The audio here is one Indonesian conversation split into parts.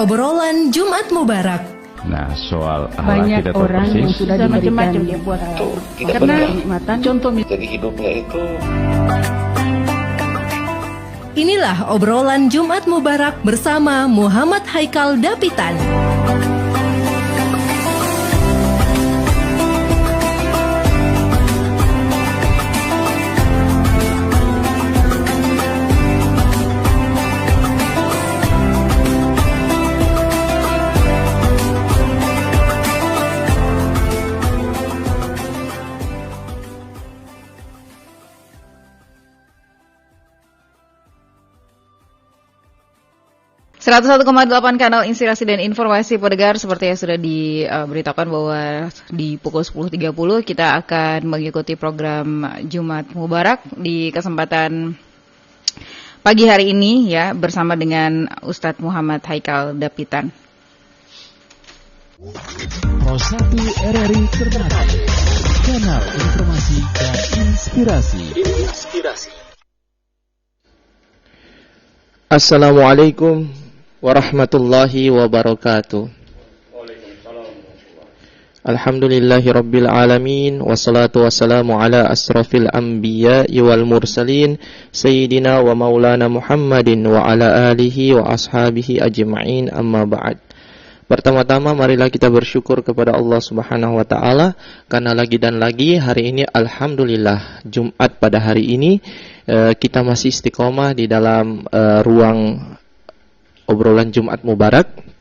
obrolan Jumat Mubarak. Nah, soal banyak kita orang persis, yang sudah macam-macam diberikan dia buat karena kenikmatan contoh jadi hidupnya itu. Inilah obrolan Jumat Mubarak bersama Muhammad Haikal Dapitan. .8 Kanal Inspirasi dan Informasi Pendengar, seperti yang sudah diberitakan bahwa di pukul 10.30 kita akan mengikuti program Jumat Mubarak di kesempatan pagi hari ini ya, bersama dengan Ustadz Muhammad Haikal Dapitan. Pro 1 RRI Ternate, Kanal Informasi dan Inspirasi. Assalamualaikum warahmatullahi wabarakatuh. Alhamdulillahi rabbil alamin, wassalatu wassalamu ala asrafil anbiya'i wal mursalin, sayyidina wa maulana Muhammadin wa ala alihi wa ashabihi ajma'in, amma ba'd. Pertama-tama marilah kita bersyukur kepada Allah Subhanahu wa taala karena lagi dan lagi hari ini alhamdulillah Jumat pada hari ini kita masih istiqomah di dalam ruang obrolan Jumat Mubarak.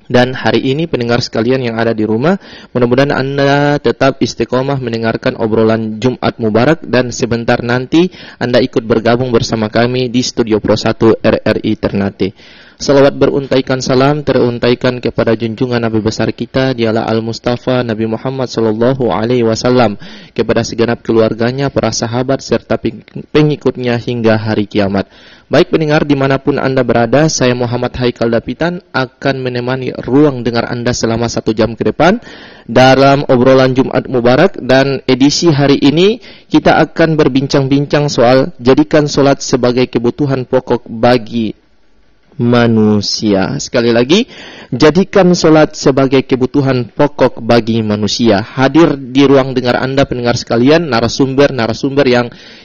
Dan hari ini pendengar sekalian yang ada di rumah, mudah-mudahan Anda tetap istiqomah mendengarkan obrolan Jumat Mubarak, dan sebentar nanti Anda ikut bergabung bersama kami di Studio Pro 1 RRI Ternate. Salawat beruntaikan salam teruntaikan kepada junjungan Nabi besar kita, dialah Al-Mustafa Nabi Muhammad sallallahu alaihi wasallam, kepada segenap keluarganya, para sahabat serta pengikutnya hingga hari kiamat. Baik pendengar dimanapun Anda berada, saya Muhammad Haikal Dapitan akan menemani ruang dengar Anda selama 1 jam ke depan dalam obrolan Jumat Mubarak. Dan edisi hari ini kita akan berbincang-bincang soal jadikan solat sebagai kebutuhan pokok bagi manusia. Sekali lagi, jadikan solat sebagai kebutuhan pokok bagi manusia. Hadir di ruang dengar Anda pendengar sekalian narasumber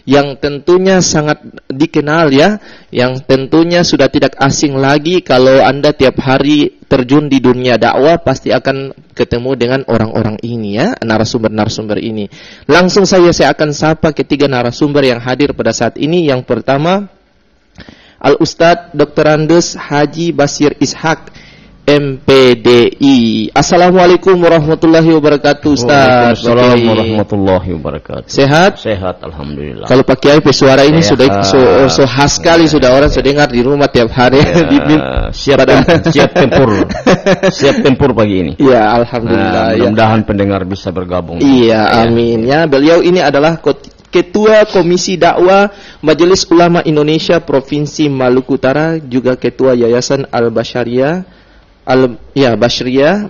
yang tentunya sangat dikenal ya, yang tentunya sudah tidak asing lagi. Kalau Anda tiap hari terjun di dunia dakwah pasti akan ketemu dengan orang-orang ini ya, narasumber ini. Langsung saya akan sapa ketiga narasumber yang hadir pada saat ini. Yang pertama, Al-Ustadz Dr. Andes Haji Basir Ishak, MPDI. Assalamualaikum warahmatullahi wabarakatuh, Ustaz. Waalaikumsalam warahmatullahi wabarakatuh. Sehat? Sehat, alhamdulillah. Kalau Pak Kiai suara ini sudah so khas sekali, sudah orang sudah dengar di rumah tiap hari. Siap tempur. Siap tempur pagi ini. Iya, alhamdulillah. Mudah-mudahan pendengar bisa bergabung. Iya, amin. Ya, beliau ini adalah Ketua Komisi Dakwah Majelis Ulama Indonesia Provinsi Maluku Utara, juga Ketua Yayasan Al-Bashriyah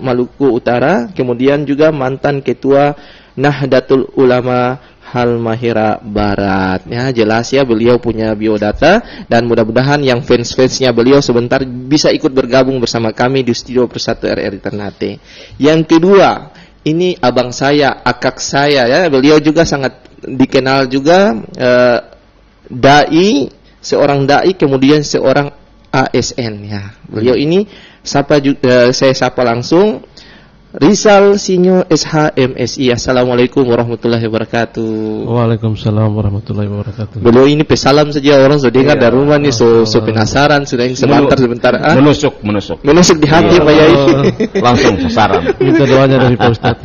Maluku Utara, kemudian juga mantan Ketua Nahdlatul Ulama Halmahera Barat. Ya, jelas ya, beliau punya biodata, dan mudah-mudahan yang fans-fansnya beliau sebentar bisa ikut bergabung bersama kami di Studio Persatu RRI Ternate. Yang kedua, ini abang saya, akak saya ya, beliau juga sangat dikenal juga, seorang dai, kemudian seorang ASN ya. Beliau ini saya sapa langsung, Rizal Sinyo SH MSI. Assalamualaikum warahmatullahi wabarakatuh. Waalaikumsalam warahmatullahi wabarakatuh. Beliau ini pesalam saja, orang sudah dengar dari rumah nih, so penasaran, sudah ini sebentar. Menusuk di hati Pak Yai. Langsung sasaran. Minta doanya dari Pak Ustaz.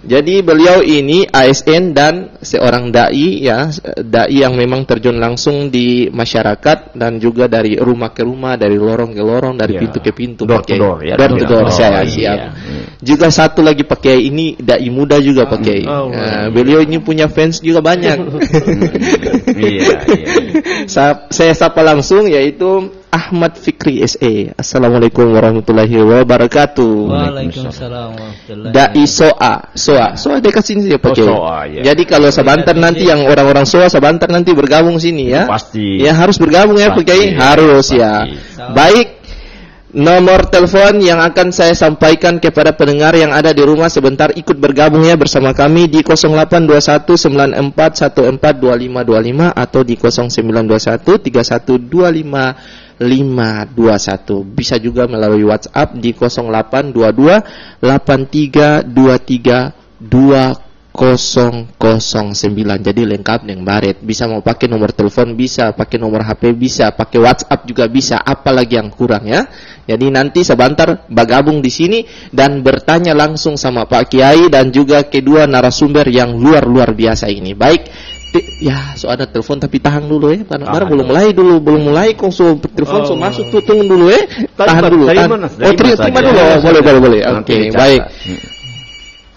Jadi beliau ini ASN dan seorang dai ya, dai yang memang terjun langsung di masyarakat dan juga dari rumah ke rumah, dari lorong ke lorong, dari pintu ke pintu, door to door ya. Door to door, saya siap. Juga satu lagi pakai ini dai muda juga pakai. Beliau ini punya fans juga banyak. Saya sapa langsung, yaitu Ahmad Fikri SE. Assalamualaikum warahmatullahi wabarakatuh. Waalaikumsalam warahmatullahi wabarakatuh. Soa dekat sini dia pakai. Jadi kalau sebentar nanti yang orang-orang Soa sebentar nanti bergabung sini ya. Pasti. Ya harus bergabung ya pakai. Harus ya. Baik. Nomor telepon yang akan saya sampaikan kepada pendengar yang ada di rumah sebentar ikut bergabung ya bersama kami di 082194142525 atau di 0921312521. Bisa juga melalui WhatsApp di 082283232009. Jadi lengkap Neng Baret. Bisa mau pakai nomor telepon bisa, pakai nomor HP bisa, pakai WhatsApp juga bisa, apalagi yang kurang ya. Jadi nanti sebentar bergabung di sini dan bertanya langsung sama Pak Kiai dan juga kedua narasumber yang luar biasa ini. Baik. Ya, so ada telepon tapi tahan dulu ya. Karena belum mulai kok so telepon so masuk tuh, tunggu dulu ya. Tahan dulu. Terima dulu. Boleh. Oke, baik.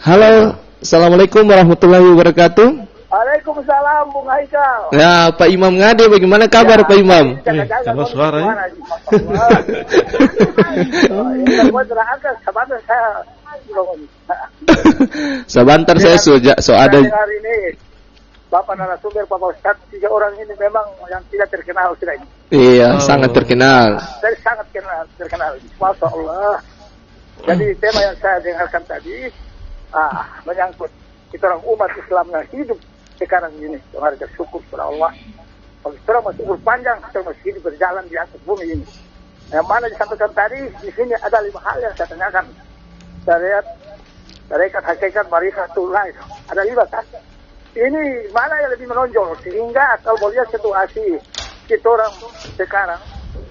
Halo. Assalamualaikum warahmatullahi wabarakatuh. Waalaikumsalam Bung Haikal. Ya, Pak Imam Ngade, bagaimana kabar Pak Imam? Kabar suara ya. Sebentar saya ada. Hari ini Bapak narasumber, Bapak Ustadz, 3 orang ini memang yang tidak terkenal sudah ini. Iya, sangat terkenal. Saya sangat terkenal. Masya Allah. Jadi tema yang saya dengarkan tadi menyangkut kita orang umat Islam yang hidup sekarang ini, yang harus bersyukur kepada Allah. Kalau kita masih umur panjang, kita masih hidup berjalan di atas bumi ini. Yang mana disampaikan tadi, di sini ada 5 hal yang saya tanyakan. Syariat, hakikat, marifatullah, ada 5 kan? Ini mana yang lebih menonjol sehingga kalau melihat situasi kita orang sekarang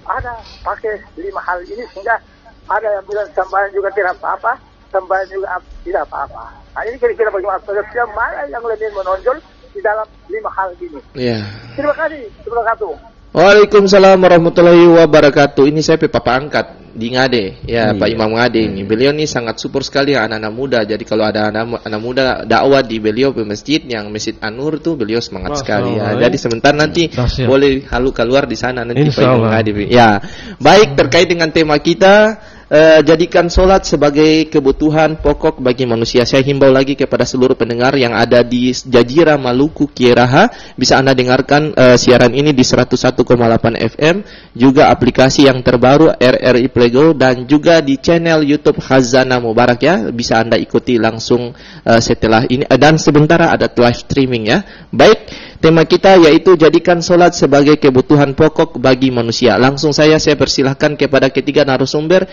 ada pakai 5 hal ini sehingga ada yang bilang sembahyang juga tidak apa-apa. Sembahyang juga tidak apa-apa. Nah, ini kira-kira bagaimana persepsi mana yang lebih menonjol di dalam 5 hal ini. Iya. Terima kasih. Terima kasih. Waalaikumsalam warahmatullahi wabarakatuh. Ini saya Papa angkat di Ngade, ya Pak Imam Ngade ini. Beliau ini sangat support sekali anak-anak muda. Jadi kalau ada anak muda dakwah di beliau di masjid yang Masjid An-Nur tuh beliau semangat sekali ya. Jadi sebentar nanti boleh keluar di sana nanti Pak Imam Ngade. Ya. Baik, terkait dengan tema kita, jadikan sholat sebagai kebutuhan pokok bagi manusia. Saya himbau lagi kepada seluruh pendengar yang ada di Jazirah, Maluku, Kieraha, bisa Anda dengarkan siaran ini di 101,8 FM, juga aplikasi yang terbaru RRI Playgo dan juga di channel YouTube Khazanah Mubarak ya. Bisa Anda ikuti langsung setelah ini dan sebentar ada live streaming ya. Baik, tema kita yaitu jadikan sholat sebagai kebutuhan pokok bagi manusia. Langsung saya persilahkan kepada ketiga narasumber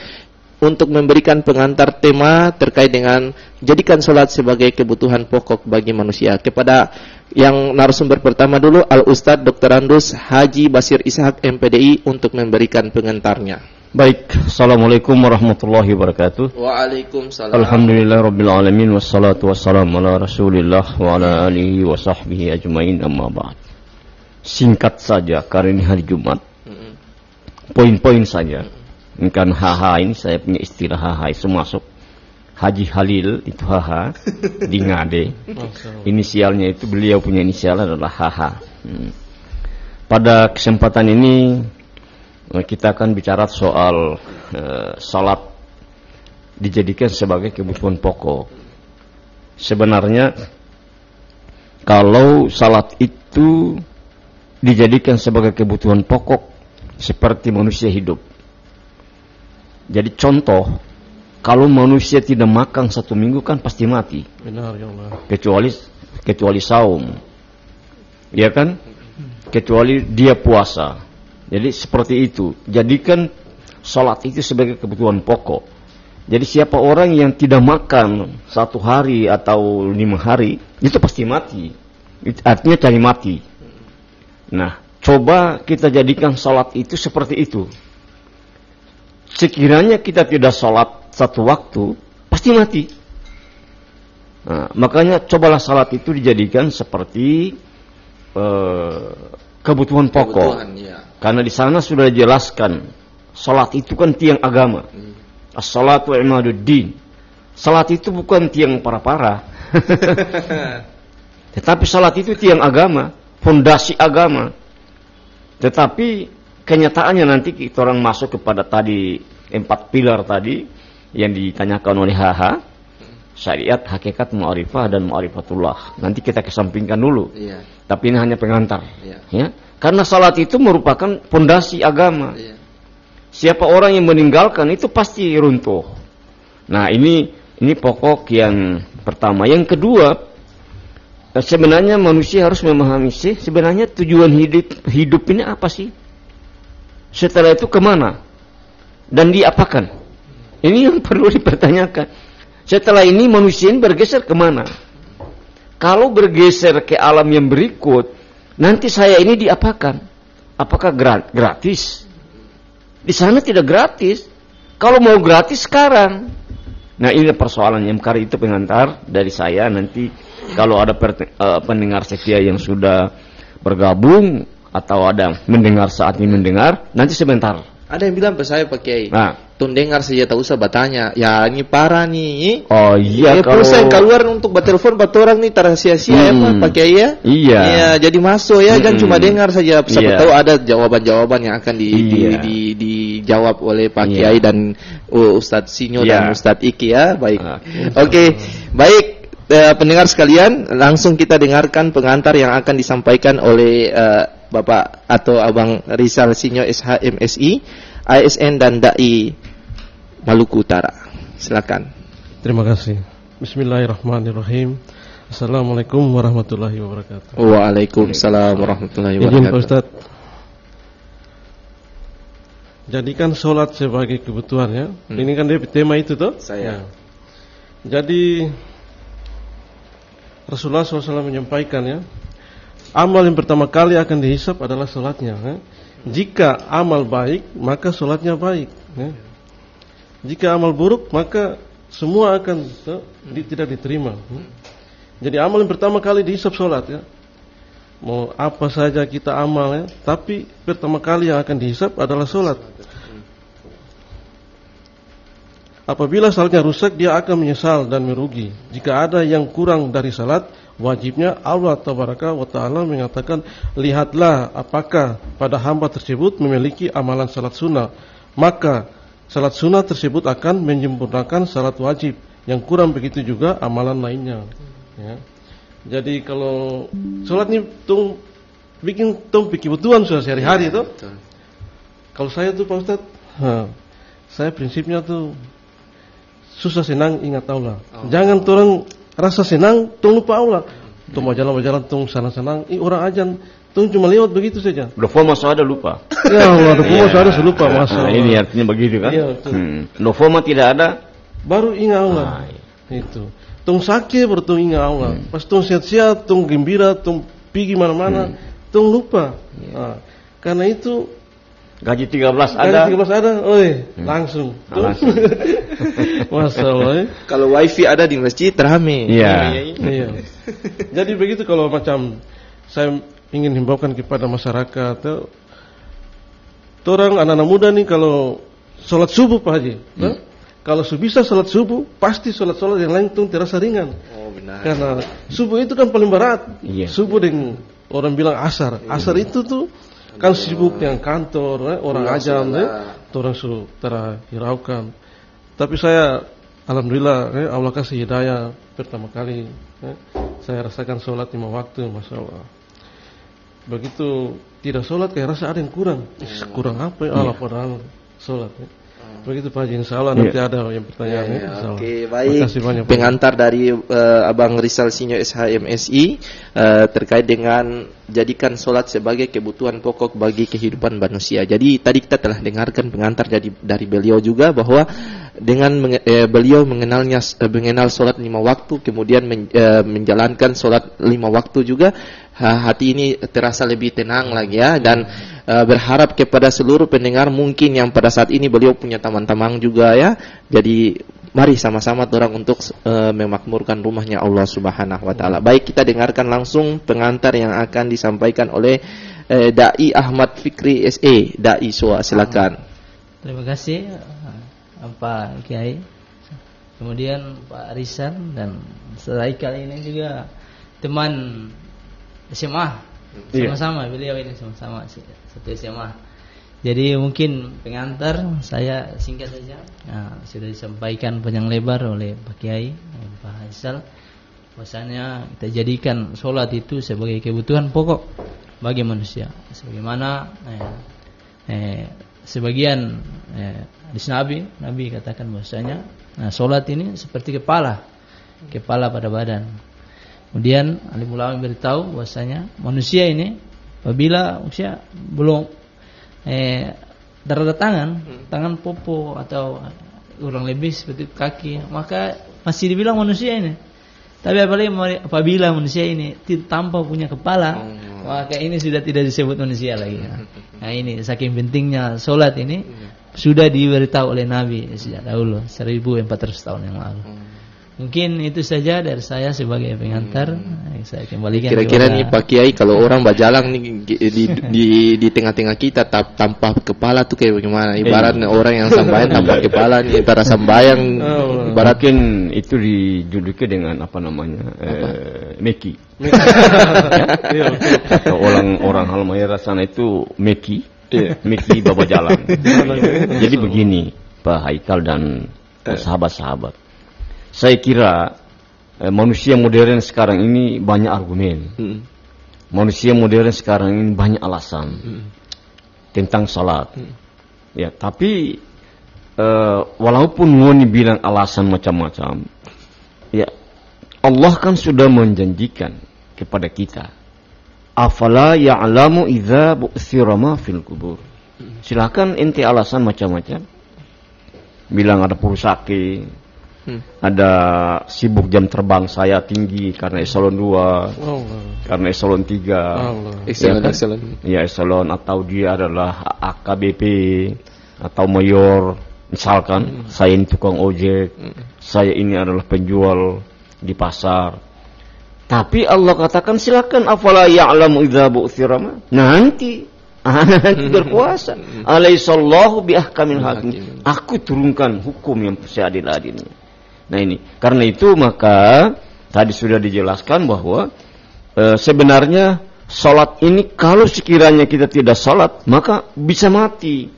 untuk memberikan pengantar tema terkait dengan jadikan sholat sebagai kebutuhan pokok bagi manusia. Kepada yang narasumber pertama dulu, Al-Ustadz Dr. Andus Haji Basir Ishak MPDI untuk memberikan pengantarnya. Baik, Assalamualaikum warahmatullahi wabarakatuh. Waalaikumsalam. Alhamdulillahirrabbilalamin. Wassalatu wassalamu ala rasulillah wa ala alihi wa sahbihi ajmain, amma ba'd. Singkat saja, karena ini hari Jumat. Poin-poin saja. Kan haha ini saya punya istilah haha itu masuk. Haji Halil itu haha di Ngade. Inisialnya itu beliau punya inisial adalah haha. Pada kesempatan ini kita akan bicara soal salat dijadikan sebagai kebutuhan pokok. Sebenarnya kalau salat itu dijadikan sebagai kebutuhan pokok seperti manusia hidup. Jadi contoh, kalau manusia tidak makan 1 minggu kan pasti mati. Benar ya Allah. Kecuali saum, ya kan? Kecuali dia puasa. Jadi seperti itu. Jadikan sholat itu sebagai kebutuhan pokok. Jadi siapa orang yang tidak makan 1 hari atau 5 hari, itu pasti mati. Artinya cari mati. Nah, coba kita jadikan sholat itu seperti itu. Sekiranya kita tidak sholat 1 waktu, pasti mati. Nah, makanya cobalah sholat itu dijadikan seperti kebutuhan pokok. Ya. Karena di sana sudah dijelaskan, sholat itu kan tiang agama. As-salatu imaduddin. Sholat itu bukan tiang para-para. Tetapi sholat itu tiang agama, fondasi agama. Tetapi kenyataannya nanti kita orang masuk kepada tadi 4 pilar tadi yang ditanyakan oleh haha, syariat, hakikat, ma'rifah dan ma'rifatullah. Nanti kita kesampingkan dulu. Iya. Tapi ini hanya pengantar. Iya. Ya. Karena salat itu merupakan fondasi agama. Iya. Siapa orang yang meninggalkan itu pasti runtuh. Nah, ini pokok yang pertama. Yang kedua, sebenarnya manusia harus memahami sih sebenarnya tujuan hidup ini apa sih? Setelah itu kemana? Dan diapakan? Ini yang perlu dipertanyakan. Setelah ini manusia ini bergeser kemana? Kalau bergeser ke alam yang berikut, nanti saya ini diapakan? Apakah gratis? Di sana tidak gratis. Kalau mau gratis sekarang. Nah, ini persoalan yang kali itu pengantar dari saya. Nanti kalau ada pendengar setia yang sudah bergabung atau ada mendengar saat ini mendengar, nanti sebentar. Ada yang bilang ke saya Pak Kiai, Nah, tun dengar saja tak usah bertanya. Ya ini parah nih. oh iya, kalau pulsa yang keluar untuk bertelepon 4 orang nih sia-sia ya Pak Kiai ya. Iya. Ya, jadi masuk ya, jangan cuma dengar saja. Siapa Iya. tahu ada jawaban-jawaban yang akan dijawab oleh Pak Kiai dan Ustadz Sinyo dan Ustadz Iki ya. Baik. Oke. Baik. Pendengar sekalian, langsung kita dengarkan pengantar yang akan disampaikan oleh Bapak atau Abang Rizal Sinyo SHMSI, ASN dan Dai Maluku Utara. Silakan. Terima kasih. Bismillahirrahmanirrahim. Assalamualaikum warahmatullahi wabarakatuh. Waalaikumsalam warahmatullahi Izin Pak wabarakatuh. Ustaz. Jadikan sholat sebagai kebutuhan ya. Ini kan dia tema itu toh? Saya. Jadi Rasulullah SAW menyampaikan ya, amal yang pertama kali akan dihisap adalah sholatnya ya. Jika amal baik, maka sholatnya baik ya. Jika amal buruk, maka semua akan tidak diterima. Jadi amal yang pertama kali dihisap sholat ya. Mau apa saja kita amal ya, tapi pertama kali yang akan dihisap adalah sholat. Apabila salatnya rusak, dia akan menyesal dan merugi. Jika ada yang kurang dari salat, wajibnya Allah Tabaraka wa Ta'ala mengatakan, lihatlah apakah pada hamba tersebut memiliki amalan salat sunnah. Maka salat sunnah tersebut akan menyempurnakan salat wajib. Yang kurang begitu juga amalan lainnya ya. Jadi kalau salat ini bikin kebutuhan sudah sehari-hari itu. Kalau saya tuh Pak Ustaz, saya prinsipnya tuh susah senang ingat Allah. Jangan orang rasa senang tung lupa Allah. Tung mau jalan-jalan tung sana senang, orang ajan tung cuma lewat begitu saja. Dofo masuk ada lupa. Ya Allah, dofo masuk ada lupa masuk. Nah, ini artinya begitu kan? Iya, Dofo tidak ada, baru ingat Allah. Itu. Tung sakit baru tung ingat Allah. Pas tung sehat-sehat, tung gembira, tung pergi mana-mana, tung lupa. Nah, karena itu gaji 13 ada. Gaji 13 ada, langsung. Masya Allah ya. Kalau wifi ada di masjid rame. Iya. Iya. Jadi begitu kalau macam saya ingin himbaukan kepada masyarakat, orang anak-anak muda nih kalau sholat subuh Pak Haji, kalau bisa sholat subuh, pasti sholat yang lain tuh terasa ringan. Oh benar. Karena subuh itu kan paling berat. Iya. Subuh dengan orang bilang asar. Asar itu tuh kan sibuk yang kantor, orang ajan, orang suruh terhiraukan. Tapi saya, alhamdulillah, Allah kasih hidayah pertama kali. Saya rasakan sholat 5 waktu, masya Allah. Begitu tidak sholat, kayak rasa ada yang kurang. Kurang apa ya Allah padahal sholat. Begitu Pak Haji, insya Allah nanti ada yang pertanyaan. Oke, baik. Pengantar dari Abang Rizal Sinyo SHMSI terkait dengan jadikan sholat sebagai kebutuhan pokok bagi kehidupan manusia. Jadi tadi kita telah dengarkan pengantar dari beliau juga bahwa dengan beliau mengenal sholat 5 waktu, kemudian menjalankan sholat 5 waktu juga, hati ini terasa lebih tenang lagi ya. Dan berharap kepada seluruh pendengar mungkin yang pada saat ini beliau punya teman-teman juga ya. Jadi mari sama-sama orang untuk memakmurkan rumahnya Allah Subhanahu wa Ta'ala. Baik, kita dengarkan langsung pengantar yang akan disampaikan oleh Dai Ahmad Fikri SE, Dai Soa. Silakan. Terima kasih Pak Kiai, kemudian Pak Rizal, dan setelah kali ini juga teman SMA, sama-sama beliau ini sama-sama satu SMA. Jadi mungkin pengantar saya singkat saja. Nah, sudah disampaikan panjang lebar oleh Pak Kiai, Pak Rizal, bahwasanya kita jadikan sholat itu sebagai kebutuhan pokok bagi manusia. Sebagaimana sebagian hadis Nabi katakan bahwasanya sholat ini seperti kepala pada badan. Kemudian alim ulama beritahu bahwasanya manusia ini apabila usia belum darah tangan popo atau kurang lebih seperti kaki, maka masih dibilang manusia ini. Tapi apabila manusia ini tanpa punya kepala, maka ini sudah tidak disebut manusia lagi. Nah ini saking pentingnya sholat ini sudah diberitahu oleh Nabi sejak dahulu 1400 tahun yang lalu. Mungkin itu saja dari saya sebagai pengantar. Saya kembalikan. Kira-kira nih Pak Kiai, kalau orang berjalan nih di tengah-tengah kita tanpa kepala tuh kayak bagaimana? Ibaratnya orang yang sambayang tanpa kepala nih, antara sambayang ibaratkan itu dijuduki dengan apa namanya? Meki. Atau orang Halmahera sana itu Meki. Meki bawa jalan. Jadi begini, Pak Haikal dan sahabat-sahabat. Saya kira manusia modern sekarang ini banyak argumen. Manusia modern sekarang ini banyak alasan tentang salat. Ya, tapi walaupun ngoni bilang alasan macam-macam, ya Allah kan sudah menjanjikan kepada kita. Afala ya'lamu idza bu'thira ma fil kubur. Silakan ente alasan macam-macam. Bilang ada perusake, ada sibuk jam terbang saya tinggi karena eselon 2, karena eselon 3, eselon atau dia adalah AKBP atau mayor, misalkan saya ini tukang ojek, saya ini adalah penjual di pasar. Tapi Allah katakan silakan, afala ya'lamu idza bu'thira ma. Nanti berkuasa. Alaihissallahu biahkamil hakim. Aku turunkan hukum yang seadil-adilnya. Nah ini, karena itu maka tadi sudah dijelaskan bahwa sebenarnya salat ini kalau sekiranya kita tidak salat maka bisa mati.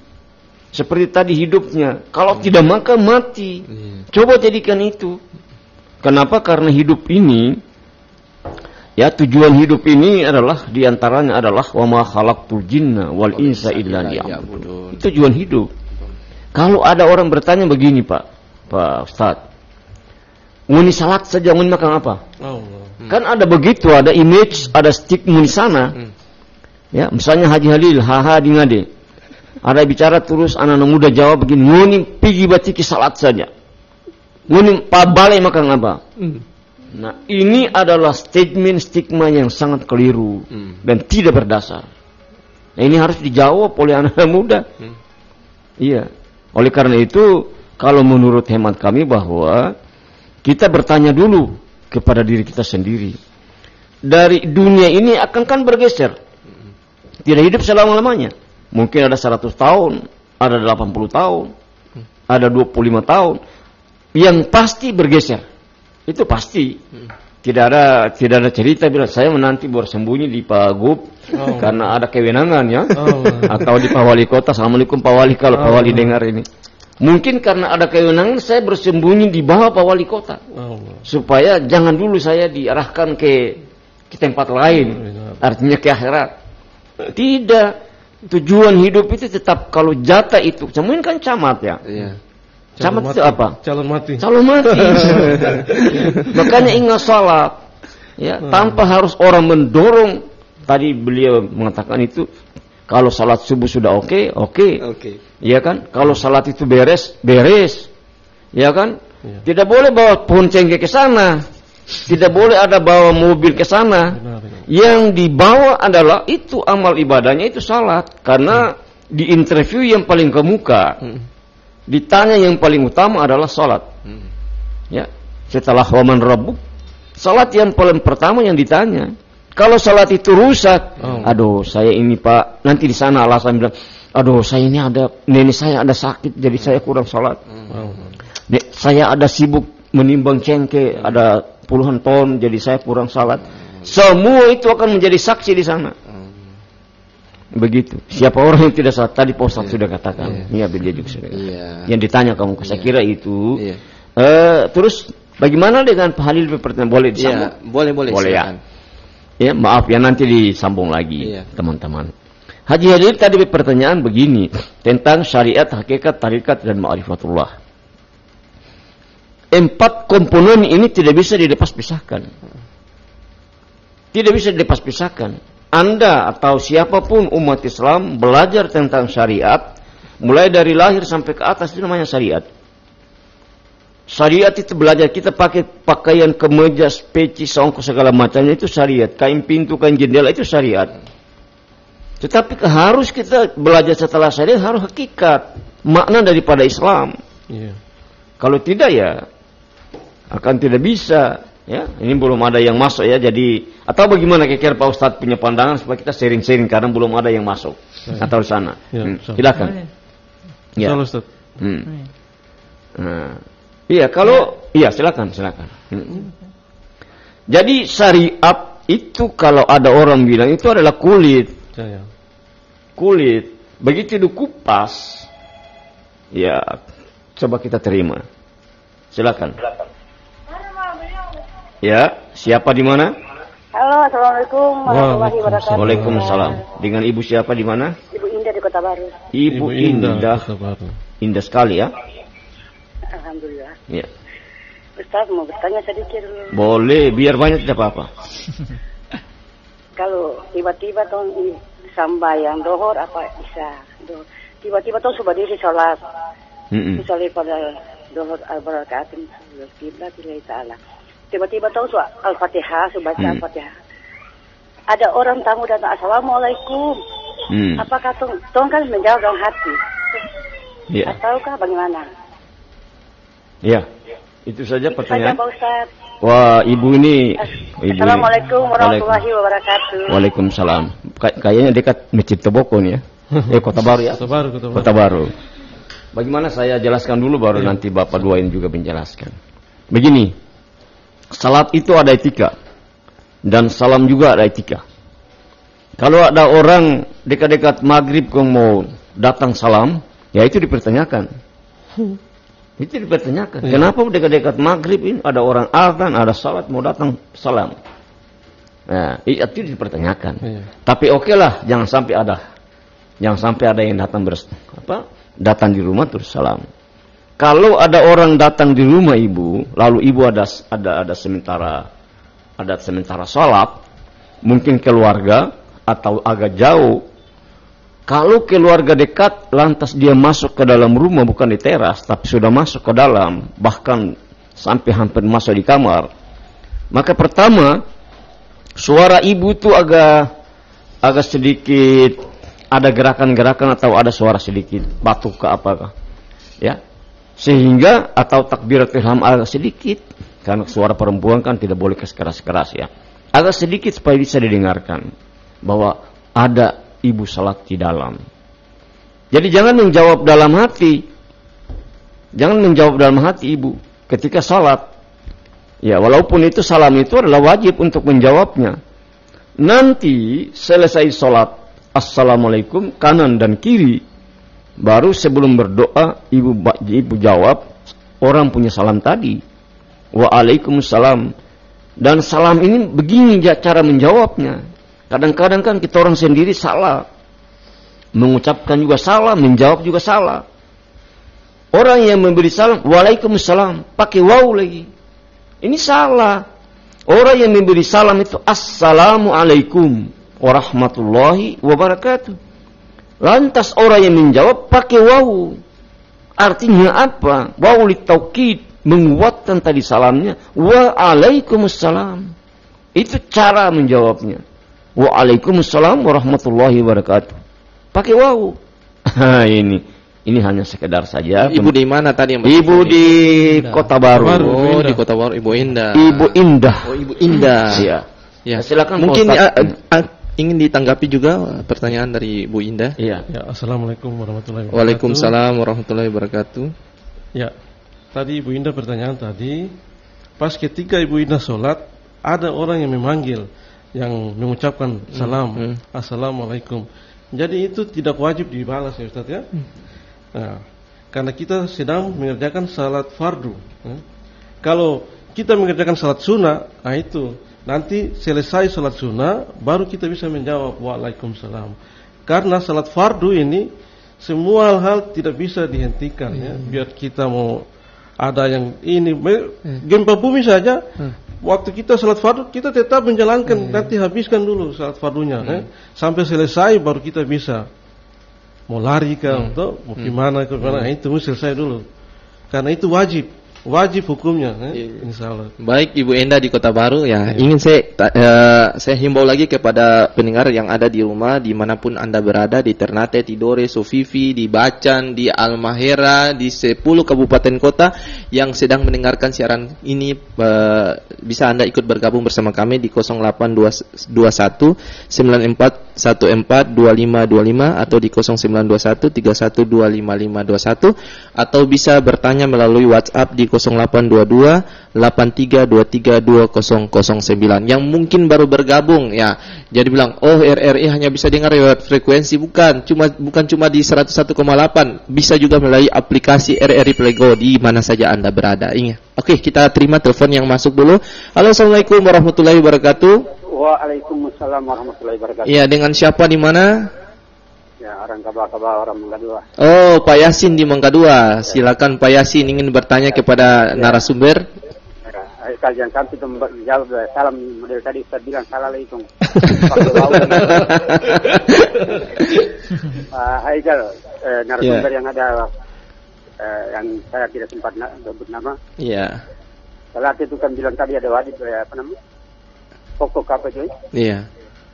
Seperti tadi hidupnya, kalau tidak maka mati. Coba jadikan itu. Kenapa? Karena hidup ini, ya tujuan hidup ini adalah diantaranya adalah wa ma khalaqtul jinna wal insa illa liya'budun. Itu tujuan hidup. Kalau ada orang bertanya begini Pak Ustaz, muni salat saja, muni makan apa? Kan ada begitu, ada image, ada stigma di sana. Ya, misalnya Haji Halil, haha di ngade. Ada bicara terus anak-anak muda jawab begini, muni pergi batiki salat saja. Muni balai makan apa? Nah, ini adalah statement stigma yang sangat keliru dan tidak berdasar. Nah, ini harus dijawab oleh anak-anak muda. Iya. Oleh karena itu, kalau menurut hemat kami bahwa kita bertanya dulu kepada diri kita sendiri. Dari dunia ini akan kan bergeser. Tidak hidup selama-lamanya. Mungkin ada 100 tahun, ada 80 tahun, ada 25 tahun. Yang pasti bergeser. Itu pasti. Tidak ada cerita bila saya menanti bersembunyi di Pak Gub karena ada kewenangan ya. Atau di Pak Wali Kota. Assalamualaikum Pak Wali, kalau Pak Wali dengar ini. Mungkin karena ada kewenangan saya bersembunyi di bawah Pak Wali Kota. Supaya jangan dulu saya diarahkan ke tempat lain. Artinya ke akhirat. Tidak. Tujuan hidup itu tetap, kalau jatah itu. Mungkin kan camat ya. Camat itu apa? Calon mati. Makanya ingat salat. Ya, tanpa harus orang mendorong. Tadi beliau mengatakan itu. Kalau salat subuh sudah oke. Iya kan? Kalau salat itu beres. Iya kan? Tidak boleh bawa pohon cengkeh ke sana. Tidak boleh ada bawa mobil ke sana. Yang dibawa adalah itu amal ibadahnya, itu salat. Karena di interview yang paling kemuka, ditanya yang paling utama adalah salat. Ya, setelah waman rabbuk, salat yang paling pertama yang ditanya. Kalau salat itu rusak, aduh saya ini Pak, nanti di sana alasan bilang, aduh saya ini ada, nenek saya ada sakit jadi saya kurang salat. Saya ada sibuk menimbang cengkeh, ada puluhan ton jadi saya kurang salat. Semua itu akan menjadi saksi di sana. Begitu. Siapa orang yang tidak salat? Tadi Pak Ustaz sudah katakan. Iya, beliau juga sudah. Yang ditanya kamu, saya kira itu. Terus bagaimana dengan Pak Halil pertanyaan? Boleh disambung? Boleh ya. Ya, maaf ya, nanti disambung lagi teman-teman. Haji Hadir tadi pertanyaan begini tentang syariat, hakikat, tarikat dan ma'rifatullah. 4 komponen ini tidak bisa dilepas-pisahkan. Tidak bisa dilepas-pisahkan. Anda atau siapapun umat Islam belajar tentang syariat, mulai dari lahir sampai ke atas itu namanya syariat. Syariat itu belajar kita pakai pakaian kemeja, peci, songkok segala macamnya itu syariat. Kain pintu, kain jendela itu syariat. Tetapi harus kita belajar setelah syariat harus hakikat, makna daripada Islam. Iya. Kalau tidak ya akan tidak bisa. Ya, ini belum ada yang masuk ya. Jadi atau bagaimana kira-kira Pak Ustadz punya pandangan supaya kita sharing-sharing karena belum ada yang masuk atau di sana. Ya, silakan. Ya. Ustaz. Nah, iya kalau iya silakan. Jadi syariat itu kalau ada orang bilang itu adalah kulit. Kulit. Begitu dikupas, ya coba kita terima. Silakan. Ya, siapa di mana? Halo, assalamualaikum warahmatullahi wabarakatuh. Waalaikumsalam. Dengan ibu siapa di mana? Ibu Indah di Kota Baru. Ibu Indah. Indah sekali ya. Alhamdulillah. Ya. Ustaz mau bertanya sedikit dulu. Boleh, biar banyak tidak apa-apa. Kalau tiba-tiba tong sambayang dohor apa bisa. Tiba-tiba tong sudah diri sholat. Misalnya pada dohor al-barakatun kiblat lillahi ta'ala. Tiba-tiba tong al-fatihah, sudah baca al-fatihah. Ada orang tamu datang, assalamualaikum. Apakah tong kan menjawab dalam hati? Ya. Ataukah bagaimana? Ya, itu saja pertanyaan. Pak Ustaz. Wah, ibu ini. Assalamualaikum warahmatullahi wabarakatuh. Waalaikumsalam. Kayaknya dekat Masjid Toboko nih ya. Kota Baru ya. Kota Baru. Bagaimana saya jelaskan dulu baru nanti Bapak dua ini juga menjelaskan. Begini, salat itu ada etika dan salam juga ada etika. Kalau ada orang dekat-dekat maghrib yang mau datang salam, ya itu dipertanyakan. Itu dipertanyakan. Kenapa dekat-dekat maghrib ini ada orang azan, ada salat mau datang salam? Nah, itu dipertanyakan. Tapi oke lah, jangan sampai ada yang datang datang di rumah terus salam. Kalau ada orang datang di rumah ibu, lalu ibu ada sementara salat, mungkin keluarga atau agak jauh. Kalau keluarga dekat, lantas dia masuk ke dalam rumah, bukan di teras, tapi sudah masuk ke dalam, bahkan sampai hampir masuk di kamar. Maka pertama, suara ibu itu agak sedikit ada gerakan-gerakan atau ada suara sedikit batuk ke apakah, ya, sehingga atau takbiratul ihram agak sedikit, karena suara perempuan kan tidak boleh keras-keras ya, agak sedikit supaya bisa didengarkan bahwa ada ibu salat di dalam. Jadi jangan menjawab dalam hati ibu ketika salat. Ya, walaupun itu salam itu adalah wajib untuk menjawabnya. Nanti selesai salat, assalamualaikum kanan dan kiri. Baru sebelum berdoa ibu jawab orang punya salam tadi. Waalaikumsalam. Dan salam ini begini cara menjawabnya. Kadang-kadang kan kita orang sendiri salah. Mengucapkan juga salah, menjawab juga salah. Orang yang memberi salam, waalaikumsalam, pakai waw lagi. Ini salah. Orang yang memberi salam itu assalamualaikum warahmatullahi wabarakatuh. Lantas orang yang menjawab pakai waw. Artinya apa? Waw litaukid, menguatkan tadi salamnya. Waalaikumsalam. Itu cara menjawabnya. Waalaikumsalam warahmatullahi wabarakatuh. Pakai waw. Ini hanya sekedar saja. Ibu di mana tadi? Ibu di Kota Baru. Oh, di Kota Baru, Ibu Indah. Ibu Indah. Oh, Ibu Indah. Iya. Ya. Silakan. Mungkin ingin ditanggapi juga pertanyaan dari Ibu Indah. Iya. Ya, assalamualaikum warahmatullahi wabarakatuh. Waalaikumsalam warahmatullahi wabarakatuh. Ya, tadi Ibu Indah pertanyaan tadi, pas ketika Ibu Indah sholat, ada orang yang memanggil, yang mengucapkan salam, assalamualaikum. Jadi itu tidak wajib dibalas ya Ustaz ya. Nah, karena kita sedang mengerjakan salat fardu. Kalau kita mengerjakan salat sunnah, nah itu nanti selesai salat sunnah, baru kita bisa menjawab waalaikumsalam. Karena salat fardu ini semua hal tidak bisa dihentikan ya. Biar kita mau ada yang ini gempa bumi saja, waktu kita salat fardu kita tetap menjalankan, nanti habiskan dulu salat fardunya sampai selesai baru kita bisa mau lari ke atau mau kemana itu selesai dulu. Karena itu wajib hukumnya, insyaallah. Baik Ibu Enda di Kota Baru ya, ingin saya himbau lagi kepada pendengar yang ada di rumah dimanapun Anda berada, di Ternate, Tidore, Sofifi, di Bacan, di Almahera, di 10 kabupaten kota yang sedang mendengarkan siaran ini, bisa Anda ikut bergabung bersama kami di 0821 94 14 2525 atau di 0921 31255521 atau bisa bertanya melalui WhatsApp di 0822 83232009. Yang mungkin baru bergabung ya, jadi bilang oh RRI hanya bisa dengar lewat frekuensi, bukan cuma di 101,8, bisa juga melalui aplikasi RRI Playgo di mana saja Anda berada. Ingat. Oke, kita terima telepon yang masuk dulu. Halo, assalamualaikum warahmatullahi wabarakatuh. Waalaikumsalam warahmatullahi wabarakatuh. Iya, dengan siapa di mana? Ya, orang Kaba orang Mangga 2. Oh, Pak Yasin di Mangga 2. Silakan Pak Yasin ingin bertanya kepada narasumber. Kalian sampai itu jawab salam model tadi Ustaz bilang assalamualaikum. Haikal, narasumber yang ada yang saya tidak sempat sebut nama. Iya. Salat itu kan bilang tadi ada wajib apa namanya? Pokok apa itu? Iya.